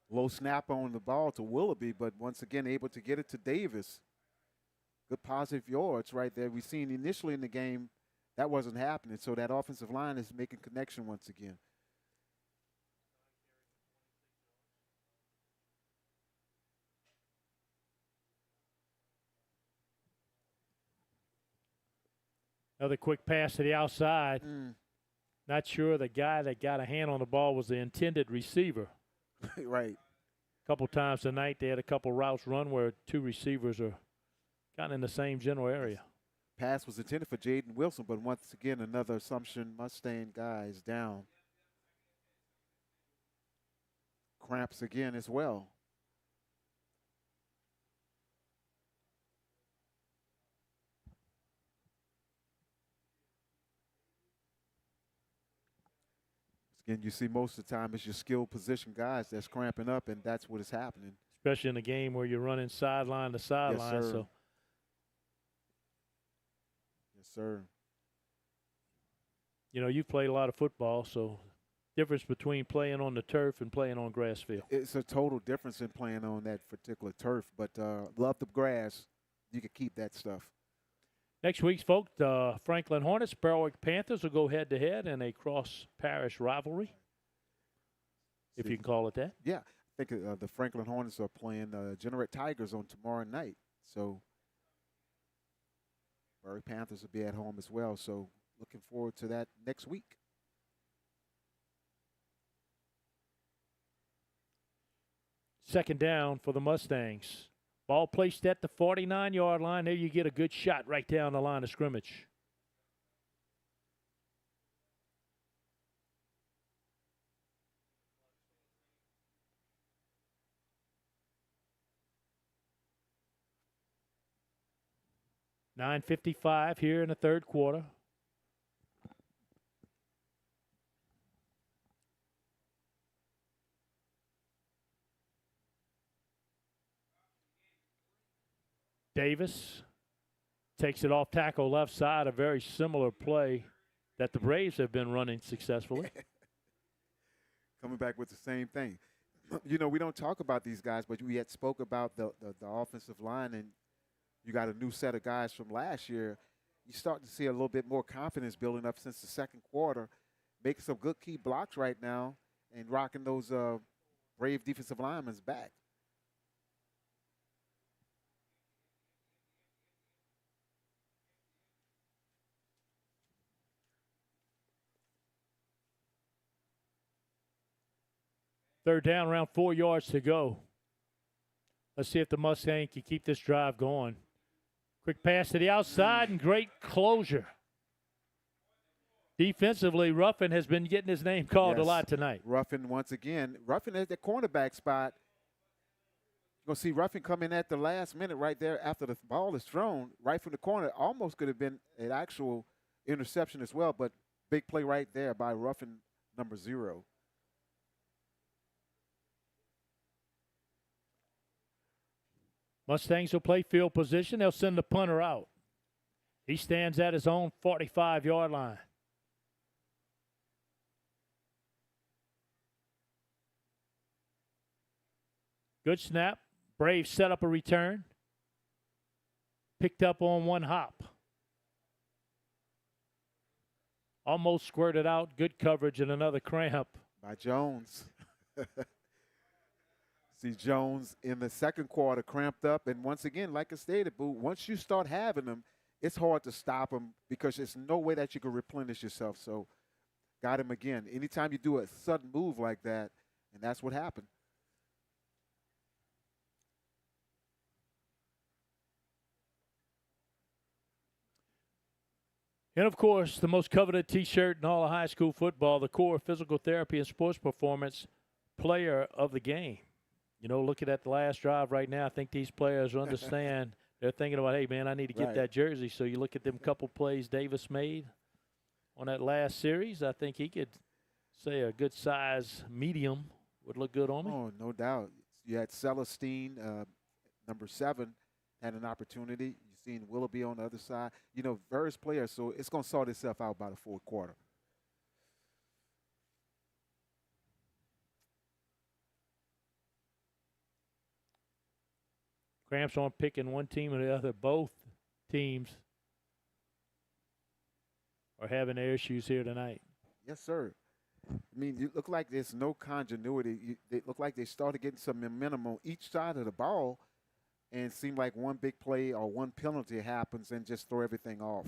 Low snap on the ball to Willoughby, but once again able to get it to Davis. Good positive yards right there. We've seen initially in the game that wasn't happening, so that offensive line is making connection once again. Another quick pass to the outside. Not sure the guy that got a hand on the ball was the intended receiver. Right. A couple times tonight they had a couple routes run where 2 receivers are kind of in the same general area. Pass was intended for Jaden Wilson, but once again another Assumption Mustang guy is down. Cramps again as well. Again, you see most of the time it's your skilled position guys that's cramping up, and that's what is happening. Especially in a game where you're running sideline to sideline. Yes, sir. So Yes, sir. you know, you've played a lot of football, so difference between playing on the turf and playing on grass field. It's a total difference in playing on that particular turf, but love the grass. You can keep that stuff. Next week's folks, the Franklin Hornets, Berwick Panthers will go head-to-head in a cross-parish rivalry, if you can call it that. Yeah, I think the Franklin Hornets are playing Generate Tigers on tomorrow night. So Berwick Panthers will be at home as well. So looking forward to that next week. Second down for the Mustangs. Ball placed at the 49-yard line. There you get a good shot right down the line of scrimmage. $9:55 here in the 3rd quarter. Davis takes it off tackle left side, a very similar play that the Braves have been running successfully. Coming back with the same thing. You know, we don't talk about these guys, but we had spoke about the offensive line, and you got a new set of guys from last year. You start to see a little bit more confidence building up since the 2nd quarter, making some good key blocks right now and rocking those Brave defensive linemen back. Third down, around 4 yards to go. Let's see if the Mustang can keep this drive going. Quick pass to the outside and great closure. Defensively, Ruffin has been getting his name called a lot tonight. Ruffin once again. Ruffin at the cornerback spot. You're going to see Ruffin come in at the last minute right there after the ball is thrown right from the corner. Almost could have been an actual interception as well, but big play right there by Ruffin, number 0. Mustangs will play field position. They'll send the punter out. He stands at his own 45-yard line. Good snap. Braves set up a return. Picked up on one hop. Almost squirted out. Good coverage and another cramp. By Jones. See Jones in the 2nd quarter cramped up. And once again, like I stated, Boo, once you start having them, it's hard to stop them because there's no way that you can replenish yourself. So got him again. Anytime you do a sudden move like that, and that's what happened. And, of course, the most coveted T-shirt in all of high school football, the core physical therapy and sports performance player of the game. You know, looking at the last drive right now, I think these players understand. They're thinking about, hey, man, I need to get that jersey. So you look at them couple plays Davis made on that last series. I think he could say a good size medium would look good on me. Oh, no doubt. You had Celestine, number 7, had an opportunity. You've seen Willoughby on the other side. You know, various players, so it's going to sort itself out by the fourth quarter. Cramps aren't picking one team or the other. Both teams are having their issues here tonight. Yes, sir. I mean, you look like there's no continuity. They look like they started getting some momentum on each side of the ball, and it seemed like one big play or one penalty happens and just throw everything off.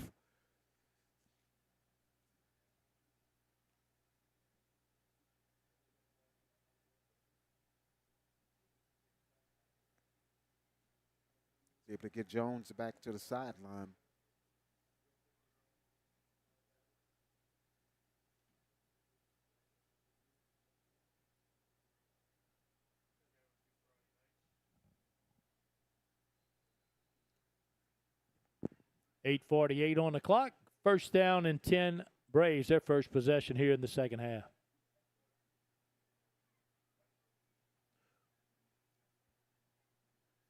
Able to get Jones back to the sideline. .8:48 on the clock. First down and 10 Braves, their first possession here in the second half.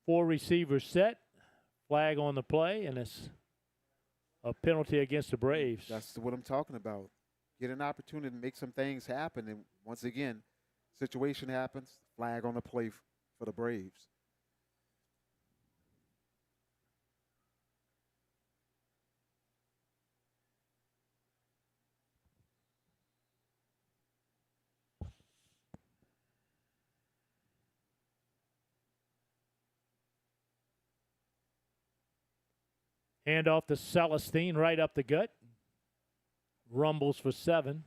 Four receivers set. Flag on the play, and it's a penalty against the Braves. That's what I'm talking about. Get an opportunity to make some things happen, and once again, situation happens, flag on the play for the Braves. Hand off to Celestine, right up the gut. Rumbles for 7.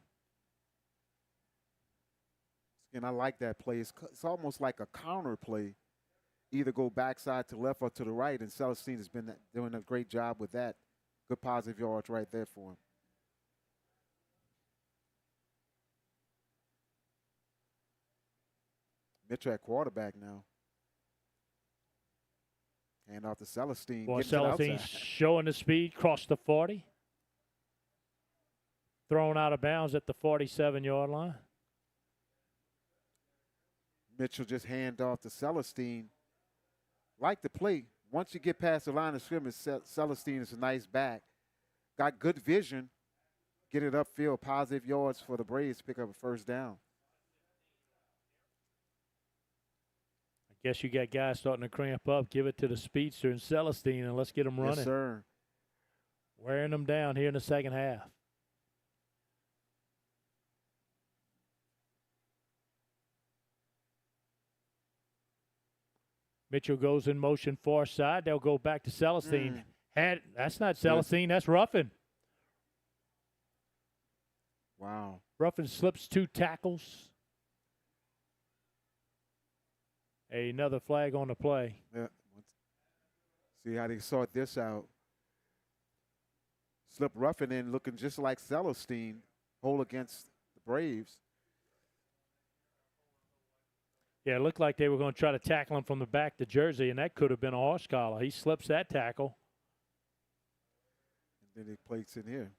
And I like that play. It's almost like a counter play. Either go backside to left or to the right, and Celestine has been doing a great job with that. Good positive yards right there for him. Mitchell at quarterback now. Hand off to Celestine. Boy, Celestine showing the speed, crossed the 40. Thrown out of bounds at the 47-yard line. Mitchell just hand off to Celestine. Like the play. Once you get past the line of scrimmage, Celestine is a nice back. Got good vision. Get it upfield. Positive yards for the Braves. Pick up a first down. Guess you got guys starting to cramp up. Give it to the speedster and Celestine, and let's get them running. Yes, sir. Wearing them down here in the second half. Mitchell goes in motion far side. They'll go back to Celestine. That's not Celestine. That's Ruffin. Wow. Ruffin slips 2 tackles. Another flag on the play. Yeah. See how they sort this out. Slip Ruffin in looking just like Celestine. Hole against the Braves. Yeah, it looked like they were going to try to tackle him from the back to Jersey, and that could have been a horse collar. He slips that tackle. And then he plates in here.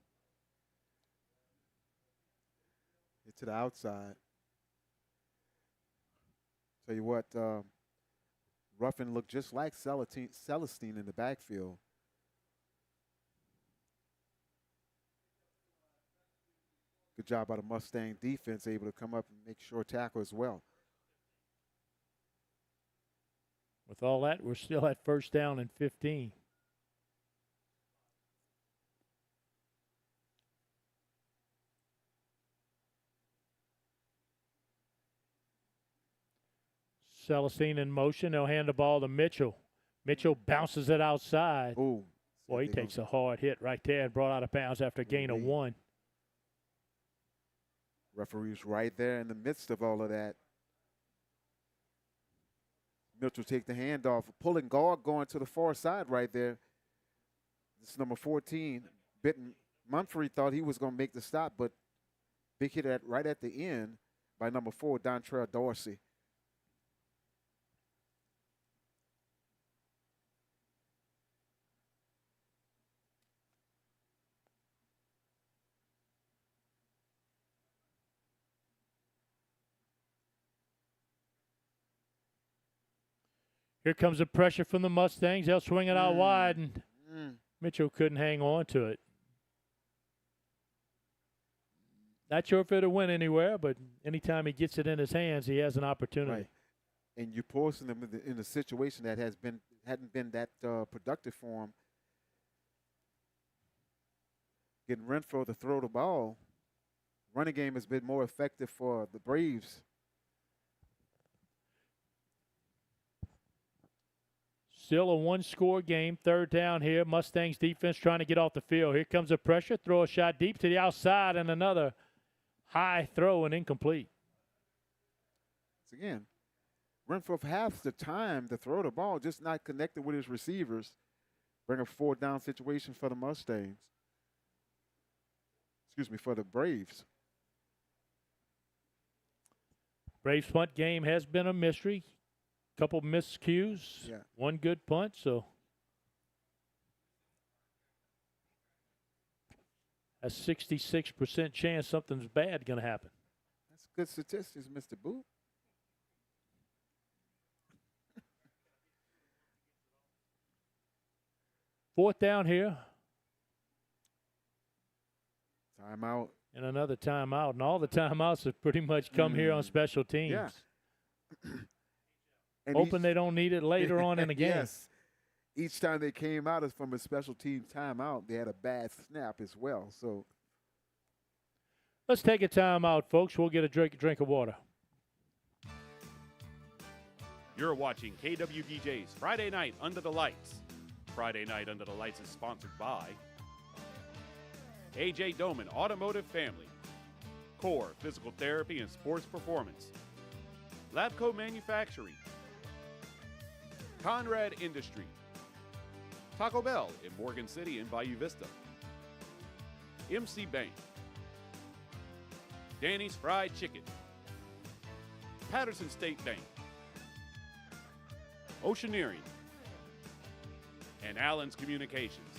Get to the outside. Tell you what, Ruffin looked just like Celestine in the backfield. Good job by the Mustang defense, able to come up and make sure tackle as well. With all that, we're still at first down and 15. Celestine in motion. They'll hand the ball to Mitchell. Mitchell bounces it outside. Ooh. Boy, he takes a hard hit right there and brought out of bounds after a gain of 1. Referee's right there in the midst of all of that. Mitchell take the handoff. Pulling guard going to the far side right there. This is number 14, Mumphrey thought he was going to make the stop, but big hit right at the end by number 4, Dontrell Dorsey. Here comes the pressure from the Mustangs. They'll swing it out wide, and Mitchell couldn't hang on to it. Not sure if it'll win anywhere, but anytime he gets it in his hands, he has an opportunity. Right. And you're forcing them in a situation that hadn't been that productive for him. Getting Renfro to throw the ball. Running game has been more effective for the Braves. Still a one-score game. Third down here. Mustangs defense trying to get off the field. Here comes the pressure. Throw a shot deep to the outside, and another high throw and incomplete. Once again, Renfro half the time to throw the ball, just not connected with his receivers. Bring a 4th-down situation for the Mustangs. Excuse me, for the Braves. Braves punt game has been a mystery. Couple miscues, one good punt, so a 66% chance something's bad going to happen. That's good statistics, Mr. Booth. Fourth down here. Timeout. And another timeout, and all the timeouts have pretty much come here on special teams. Yeah. And Hoping they don't need it later on in the game. Yes. Each time they came out from a special team timeout, they had a bad snap as well. So let's take a timeout, folks. We'll get a drink of water. You're watching KWBJ's Friday Night Under the Lights. Friday Night Under the Lights is sponsored by A.J. Doman Automotive Family, Core Physical Therapy and Sports Performance, Labco Manufacturing, Conrad Industry, Taco Bell in Morgan City and Bayou Vista, MC Bank, Danny's Fried Chicken, Patterson State Bank, Oceaneering, and Allen's Communications.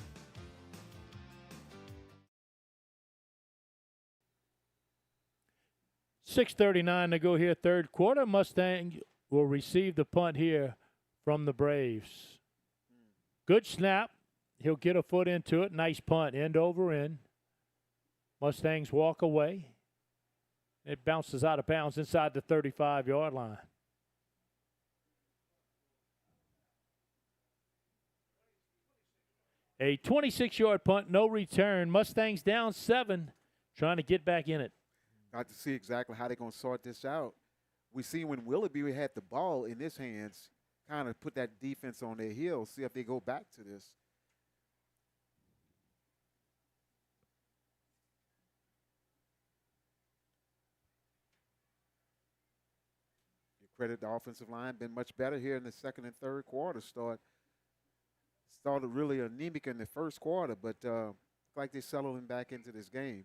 $6:39 to go here, third quarter. Mustang will receive the punt here from the Braves. Good snap. He'll get a foot into it. Nice punt, end over end. Mustangs walk away. It bounces out of bounds inside the 35-yard line. A 26-yard punt, no return. Mustangs down 7, trying to get back in it. got to see exactly how they're going to sort this out. We see when Willoughby had the ball in his hands, kind of put that defense on their heels, see if they go back to this. You credit the offensive line, been much better here in the second and third quarter. Started really anemic in the first quarter, but like they're settling back into this game.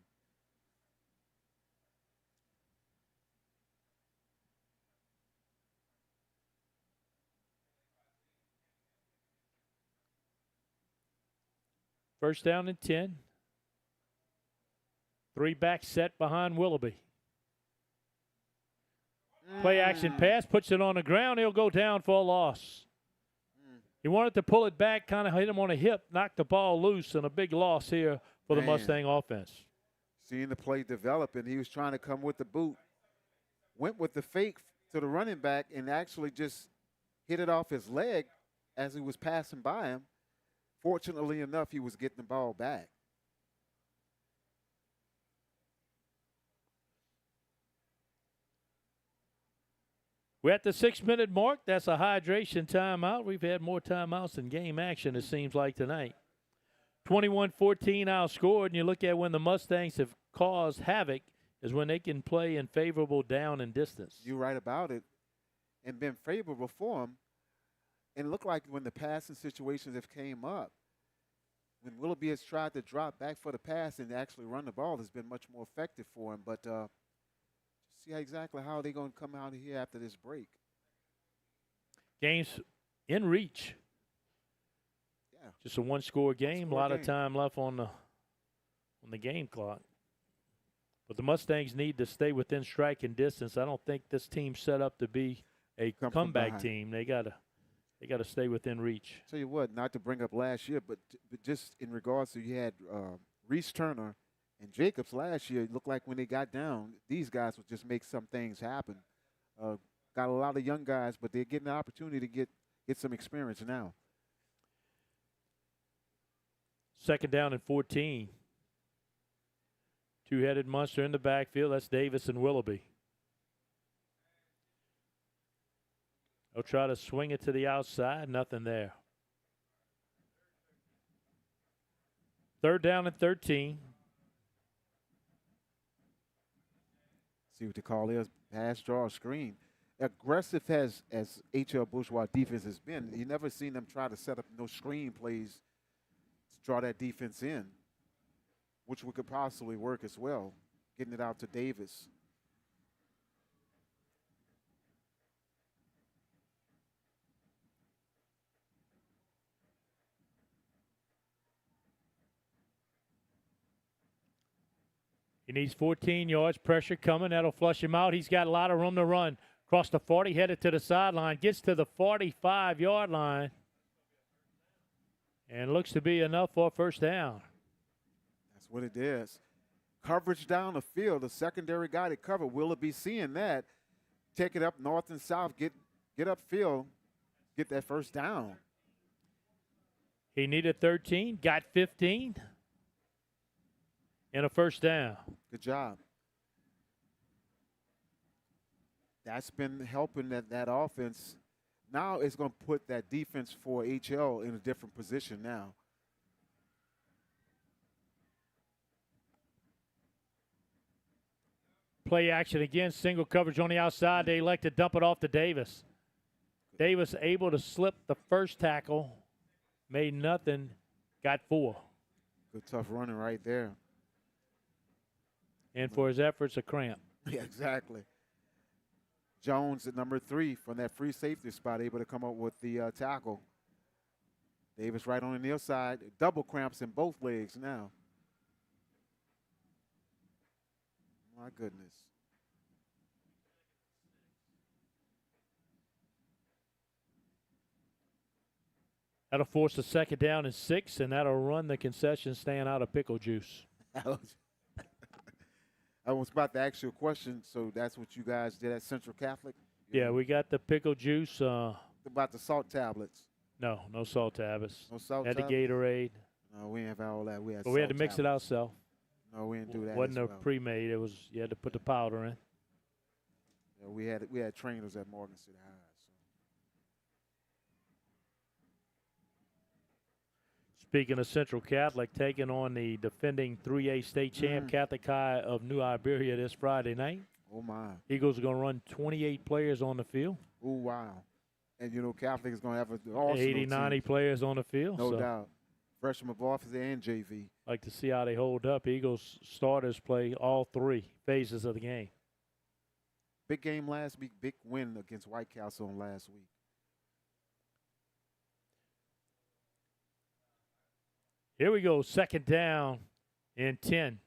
First down and 10. 3 back set behind Willoughby. Play action pass, puts it on the ground. He'll go down for a loss. He wanted to pull it back, kind of hit him on the hip, knocked the ball loose, and a big loss here for the Mustang offense. Seeing the play develop, and he was trying to come with the boot. Went with the fake to the running back and actually just hit it off his leg as he was passing by him. Fortunately enough, he was getting the ball back. We're at the 6-minute mark. That's a hydration timeout. We've had more timeouts than game action, it seems like, tonight. 21-14 outscored, and you look at when the Mustangs have caused havoc is when they can play in favorable down and distance. You're right about it, and been favorable for them. And it looked like when the passing situations have came up, when Willoughby has tried to drop back for the pass and actually run the ball, has been much more effective for him. But see exactly how they're going to come out of here after this break. Game's in reach. Yeah. Just a one-score game. A lot of game. time left on the game clock. But the Mustangs need to stay within striking distance. I don't think this team's set up to be a Come from comeback behind. team. They gotta stay within reach. Tell you what, not to bring up last year, but just in regards to you had Reese Turner and Jacobs last year. It looked like when they got down, these guys would just make some things happen. Got a lot of young guys, but they're getting the opportunity to get some experience now. 2nd down and 14. Two-headed monster in the backfield. That's Davis and Willoughby. They'll try to swing it to the outside. Nothing there. 3rd down and 13. See what the call is: pass, draw, screen. Aggressive as HL Bourgeois defense has been, you never seen them try to set up no screen plays to draw that defense in, which could possibly work as well, getting it out to Davis. He needs 14 yards. Pressure coming. That'll flush him out. He's got a lot of room to run. Across the 40, headed to the sideline. Gets to the 45-yard line. And looks to be enough for a 1st down. That's what it is. Coverage down the field. The secondary got it covered. Willoughby seeing that. Take it up north and south. Get upfield. Get that 1st down. He needed 13. Got 15. And a 1st down. Good job. That's been helping that offense. Now it's going to put that defense for HL in a different position now. Play action again. Single coverage on the outside. They elect to dump it off to Davis. Davis able to slip the 1st tackle. Made nothing. Got 4. Good tough running right there. And for his efforts, a cramp. Yeah, exactly. Jones at number 3 from that free safety spot, able to come up with the tackle. Davis right on the near side. Double cramps in both legs now. My goodness. That'll force a 2nd down and 6, and that'll run the concession stand out of pickle juice. I was about to ask you a question, so that's what you guys did at Central Catholic? Yeah, we got the pickle juice. About the salt tablets. No salt tablets. No salt Had the tablets? Gatorade. No, we didn't have all that. We had But we had to salt mix it tablets. ourselves. No, we didn't do that. Wasn't as a well. pre-made. It was you had to put the powder in. Yeah, we had trainers at Morgan City High. Speaking of Central Catholic, taking on the defending 3A state champ Catholic High of New Iberia this Friday night. Oh, my. Eagles are going to run 28 players on the field. Oh, wow. And, you know, Catholic is going to have an arsenal 80, 90 team. players on the field. No so doubt. Freshman varsity and JV. like to see how they hold up. Eagles starters play all 3 phases of the game. Big game last week. Big win against White Castle on last week. Here we go, 2nd down and 10.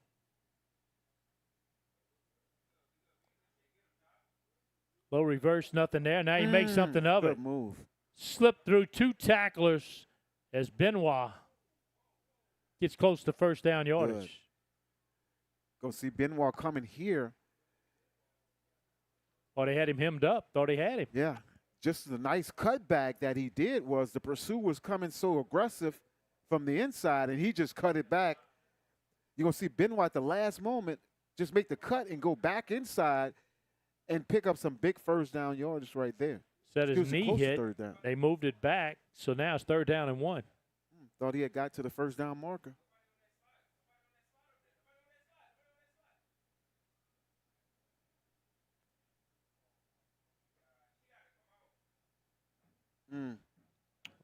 Low reverse, nothing there. Now you make something of Good it. move. Slipped through 2 tacklers as Benoit gets close to 1st down yardage. Good. Go see Benoit coming here. Oh, they had him hemmed up. Thought they had him. Yeah. Just the nice cutback that he did was the pursuit was coming so aggressive from the inside, and he just cut it back. You're going to see Benoit at the last moment just make the cut and go back inside and pick up some big 1st down yardage right there. Said his Excuse me, knee close to hit. 3rd down. They moved it back, so now it's 3rd down and 1. Thought he had got to the 1st down marker.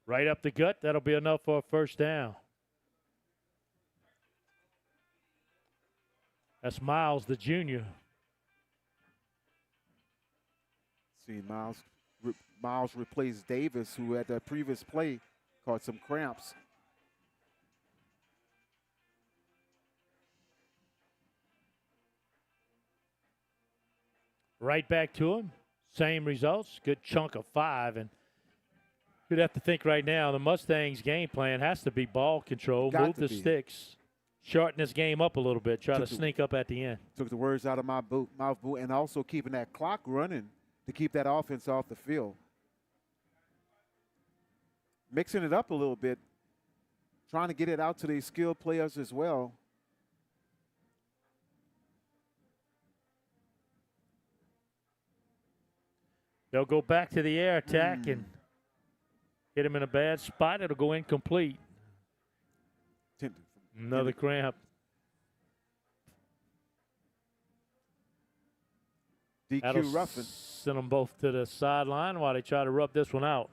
Right up the gut. That'll be enough for a 1st down. That's Miles, the junior. See, Miles replaced Davis, who at that previous play caught some cramps. Right back to him. Same results. Good chunk of 5. And you'd have to think right now the Mustangs' game plan has to be ball control, move the sticks, shorten this game up a little bit, try to sneak up at the end. Took the words out of my mouth, Boo, and also keeping that clock running to keep that offense off the field. Mixing it up a little bit, trying to get it out to these skilled players as well. They'll go back to the air attack and hit him in a bad spot. It'll go incomplete. Another cramp. DQ roughing. Send them both to the sideline while they try to rub this one out.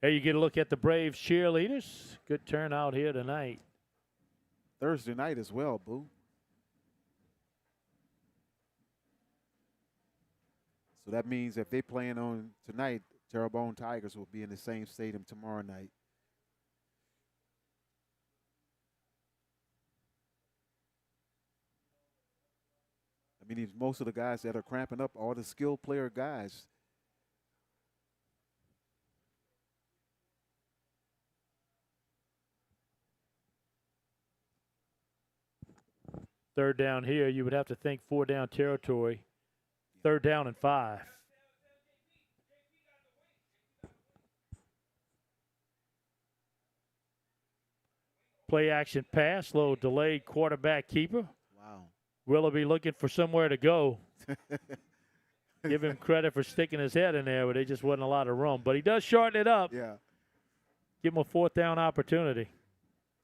There you get a look at the Braves cheerleaders. Good turnout here tonight. Thursday night as well, Boo. So that means if they playing on tonight, Terrebonne Tigers will be in the same stadium tomorrow night. I mean, most of the guys that are cramping up are the skilled player guys. Third down here, you would have to think 4-down territory. Third down and 5. Play action pass, little delayed quarterback keeper. Wow. Willoughby looking for somewhere to go. Give him credit for sticking his head in there, but there just wasn't a lot of room. But he does shorten it up. Yeah. Give him a 4th down opportunity.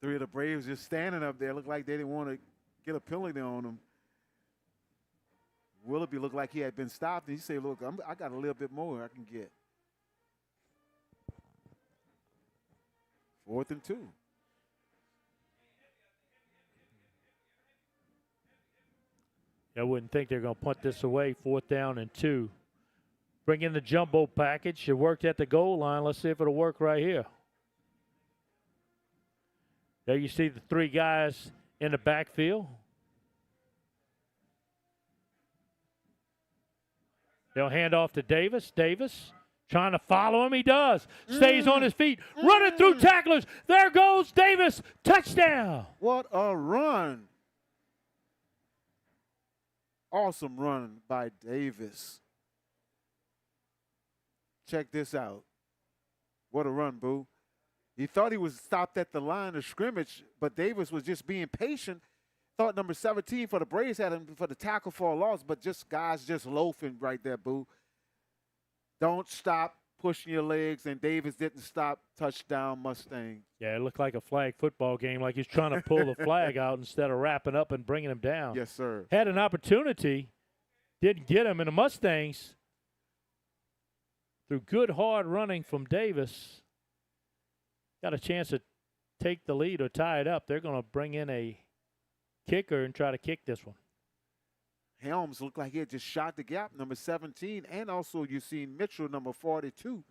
3 of the Braves just standing up there. Looked like they didn't want to get a penalty on them. Willoughby looked like he had been stopped. And he said, look, I got a little bit more I can get. 4th and 2. I wouldn't think they're going to punt this away. 4th down and 2. Bring in the jumbo package. It worked at the goal line. Let's see if it'll work right here. There you see the 3 guys in the backfield. They'll hand off to Davis. Davis trying to follow him. He does. Stays on his feet. Running through tacklers. There goes Davis. Touchdown. What a run. Awesome run by Davis. Check this out. What a run, Boo. He thought he was stopped at the line of scrimmage, but Davis was just being patient. Thought number 17 for the Braves had him for the tackle for a loss, but guys just loafing right there, Boo. Don't stop pushing your legs, and Davis didn't stop. Touchdown, Mustangs. Yeah, it looked like a flag football game, like he's trying to pull the flag out instead of wrapping up and bringing him down. Yes, sir. Had an opportunity, didn't get him, and the Mustangs, through good hard running from Davis, got a chance to take the lead or tie it up. They're going to bring in a kicker and try to kick this one. Helms looked like he had just shot the gap, number 17, and also you seen Mitchell, number 42.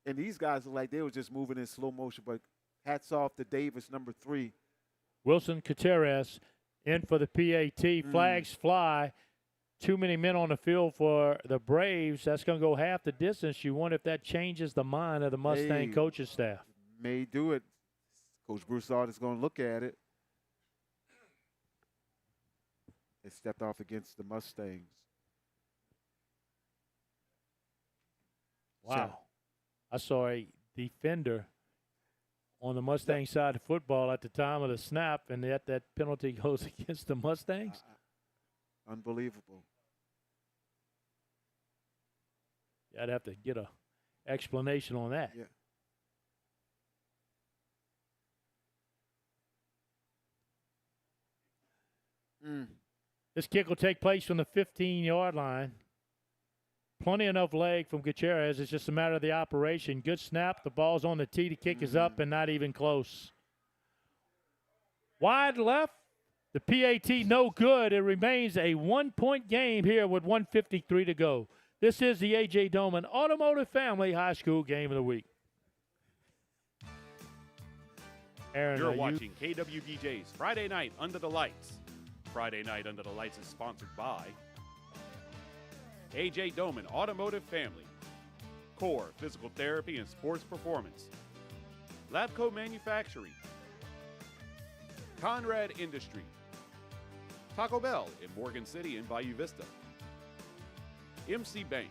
And these guys look like they were just moving in slow motion, but hats off to Davis, number 3. Wilson Gutierrez in for the PAT. Flags fly. Too many men on the field for the Braves. That's going to go half the distance. You wonder if that changes the mind of the Mustang coaching staff. May do it. Coach Broussard is going to look at it. They stepped off against the Mustangs. Wow. I saw a defender on the Mustang side of football at the time of the snap, and yet that penalty goes against the Mustangs. Unbelievable. Yeah, I'd have to get an explanation on that. Yeah. This kick will take place from the 15-yard line. Plenty enough leg from Gutierrez. It's just a matter of the operation. Good snap. The ball's on the tee. The kick is up and not even close. Wide left. The PAT no good. It remains a 1-point game here with 1:53 to go. This is the A.J. Doman Automotive Family High School Game of the Week. Aaron, You're watching KWBJ's Friday Night Under the Lights. Friday Night Under the Lights is sponsored by A.J. Doman Automotive Family, Core Physical Therapy and Sports Performance, Labco Manufacturing, Conrad Industry, Taco Bell in Morgan City and Bayou Vista, MC Bank,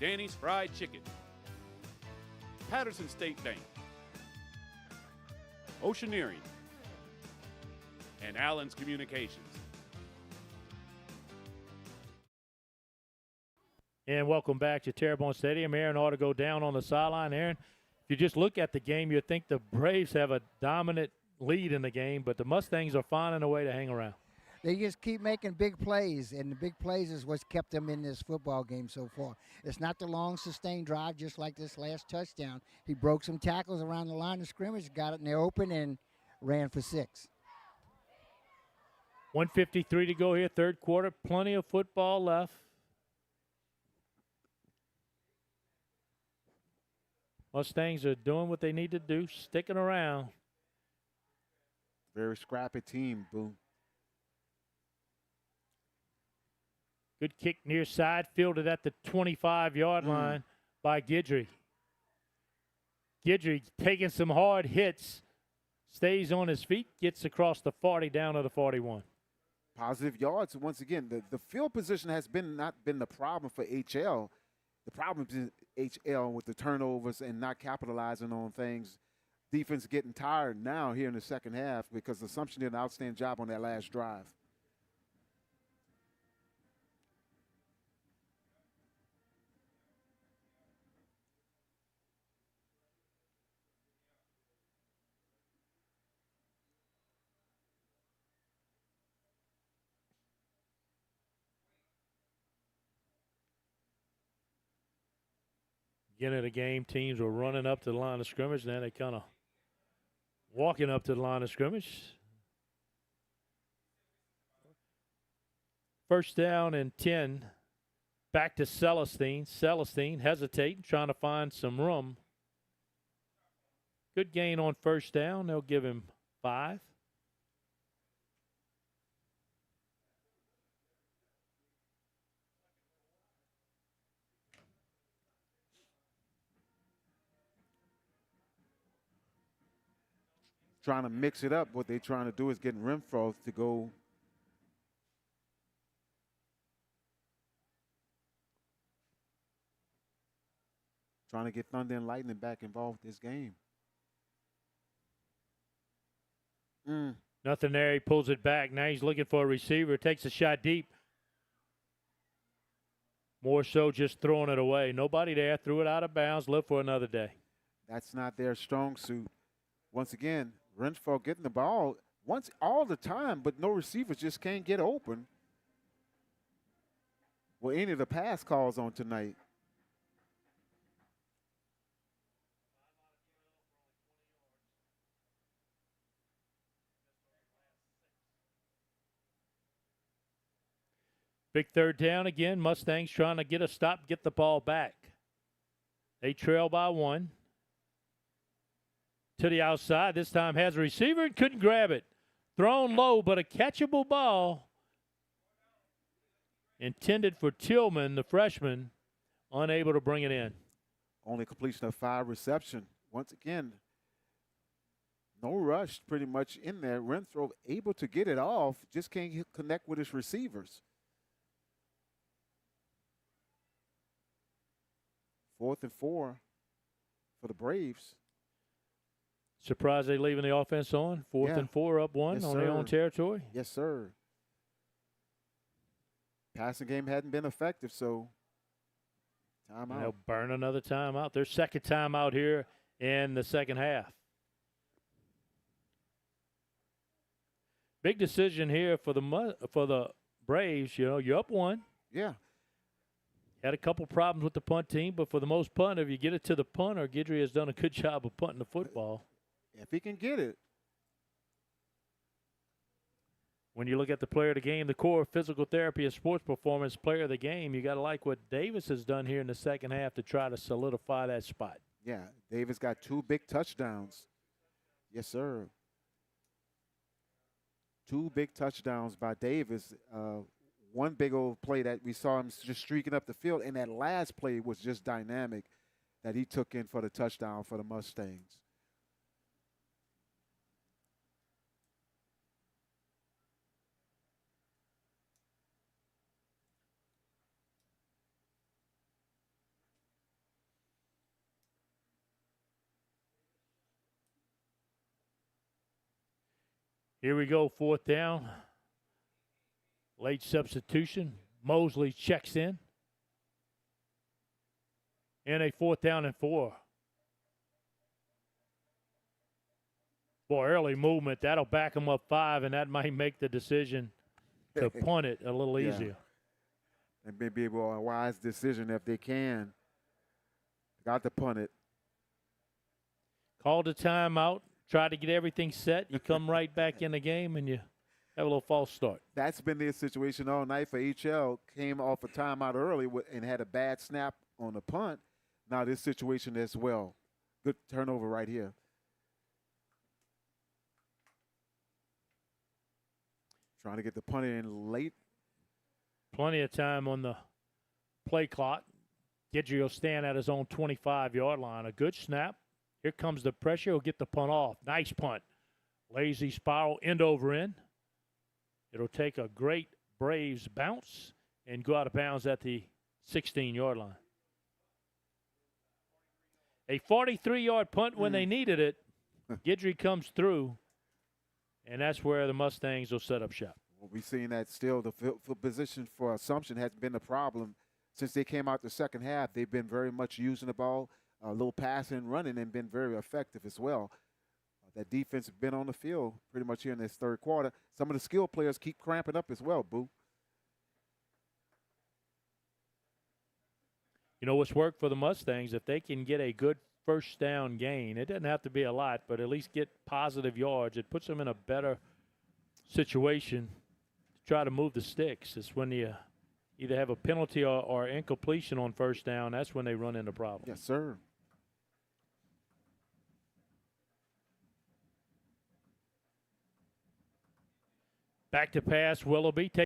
Danny's Fried Chicken, Patterson State Bank, Oceaneering, and Allen's Communications. And welcome back to Terrebonne Stadium. Aaron ought to go down on the sideline. Aaron, if you just look at the game, you'd think the Braves have a dominant lead in the game, but the Mustangs are finding a way to hang around. They just keep making big plays, and the big plays is what's kept them in this football game so far. It's not the long, sustained drive, just like this last touchdown. He broke some tackles around the line of scrimmage, got it in the open, and ran for 6. 1:53 to go here, third quarter. Plenty of football left. Mustangs are doing what they need to do, sticking around. Very scrappy team, Boo. Good kick near side, fielded at the 25-yard line by Guidry. Guidry taking some hard hits, stays on his feet, gets across the 40 down to the 41. Positive yards. Once again, the field position has not been the problem for HL. The problem is HL with the turnovers and not capitalizing on things. Defense getting tired now here in the second half because Assumption did an outstanding job on that last drive. Beginning of the game, teams were running up to the line of scrimmage. Now they kind of walking up to the line of scrimmage. First down and 10. Back to Celestine. Celestine hesitating, trying to find some room. Good gain on first down. They'll give him 5. Trying to mix it up. What they're trying to do is getting Renfro to go. Trying to get Thunder and Lightning back involved in this game. Nothing there. He pulls it back. Now he's looking for a receiver. Takes a shot deep. More so just throwing it away. Nobody there. Threw it out of bounds. Live for another day. That's not their strong suit. Once again, Renfro getting the ball once all the time, but no receivers just can't get open. Well, any of the pass calls on tonight. Big third down again. Mustangs trying to get a stop, get the ball back. They trail by 1. To the outside. This time has a receiver and couldn't grab it. Thrown low, but a catchable ball. Intended for Tillman, the freshman. Unable to bring it in. Only completion of 5 reception. Once again, no rush pretty much in there. Renfro able to get it off, just can't connect with his receivers. 4th and 4 for the Braves. Surprised they leaving the offense on. 4th and 4, up 1 on their own territory. Yes, sir. Passing game hadn't been effective, so timeout. They'll burn another timeout. Their second timeout here in the second half. Big decision here for the Braves. You know, you're up 1. Yeah. Had a couple problems with the punt team, but for the most part, if you get it to the punter, Guidry has done a good job of punting the football. If he can get it. When you look at the player of the game, the core of physical therapy and sports performance player of the game, you got to like what Davis has done here in the second half to try to solidify that spot. Yeah, Davis got 2 big touchdowns. Yes, sir. 2 big touchdowns by Davis. One big old play that we saw him just streaking up the field, and that last play was just dynamic that he took in for the touchdown for the Mustangs. Here we go, 4th down. Late substitution. Mosley checks in. And a 4th down and 4. Boy, early movement. That'll back them up 5, and that might make the decision to punt it a little easier. And maybe a wise decision if they can. Got to punt it. Called a timeout. Try to get everything set. You come right back in the game, and you have a little false start. That's been their situation all night for HL. Came off a timeout early and had a bad snap on the punt. Now this situation as well. Good turnover right here. Trying to get the punt in late. Plenty of time on the play clock. Guidry will stand at his own 25-yard line. A good snap. Here comes the pressure. He'll get the punt off. Nice punt. Lazy spiral, end over end. It'll take a great Braves bounce and go out of bounds at the 16-yard line. A 43-yard punt when they needed it. Guidry comes through, and that's where the Mustangs will set up shop. Well, we've seen that still. The field position for Assumption has been a problem since they came out the second half. They've been very much using the ball, a little passing and running, and been very effective as well. That defense has been on the field pretty much here in this third quarter. Some of the skill players keep cramping up as well, Boo. You know what's worked for the Mustangs? If they can get a good first down gain, it doesn't have to be a lot, but at least get positive yards. It puts them in a better situation to try to move the sticks. It's when you either have a penalty or incompletion on first down, that's when they run into problems. Yes, sir. Back to pass, Willoughby.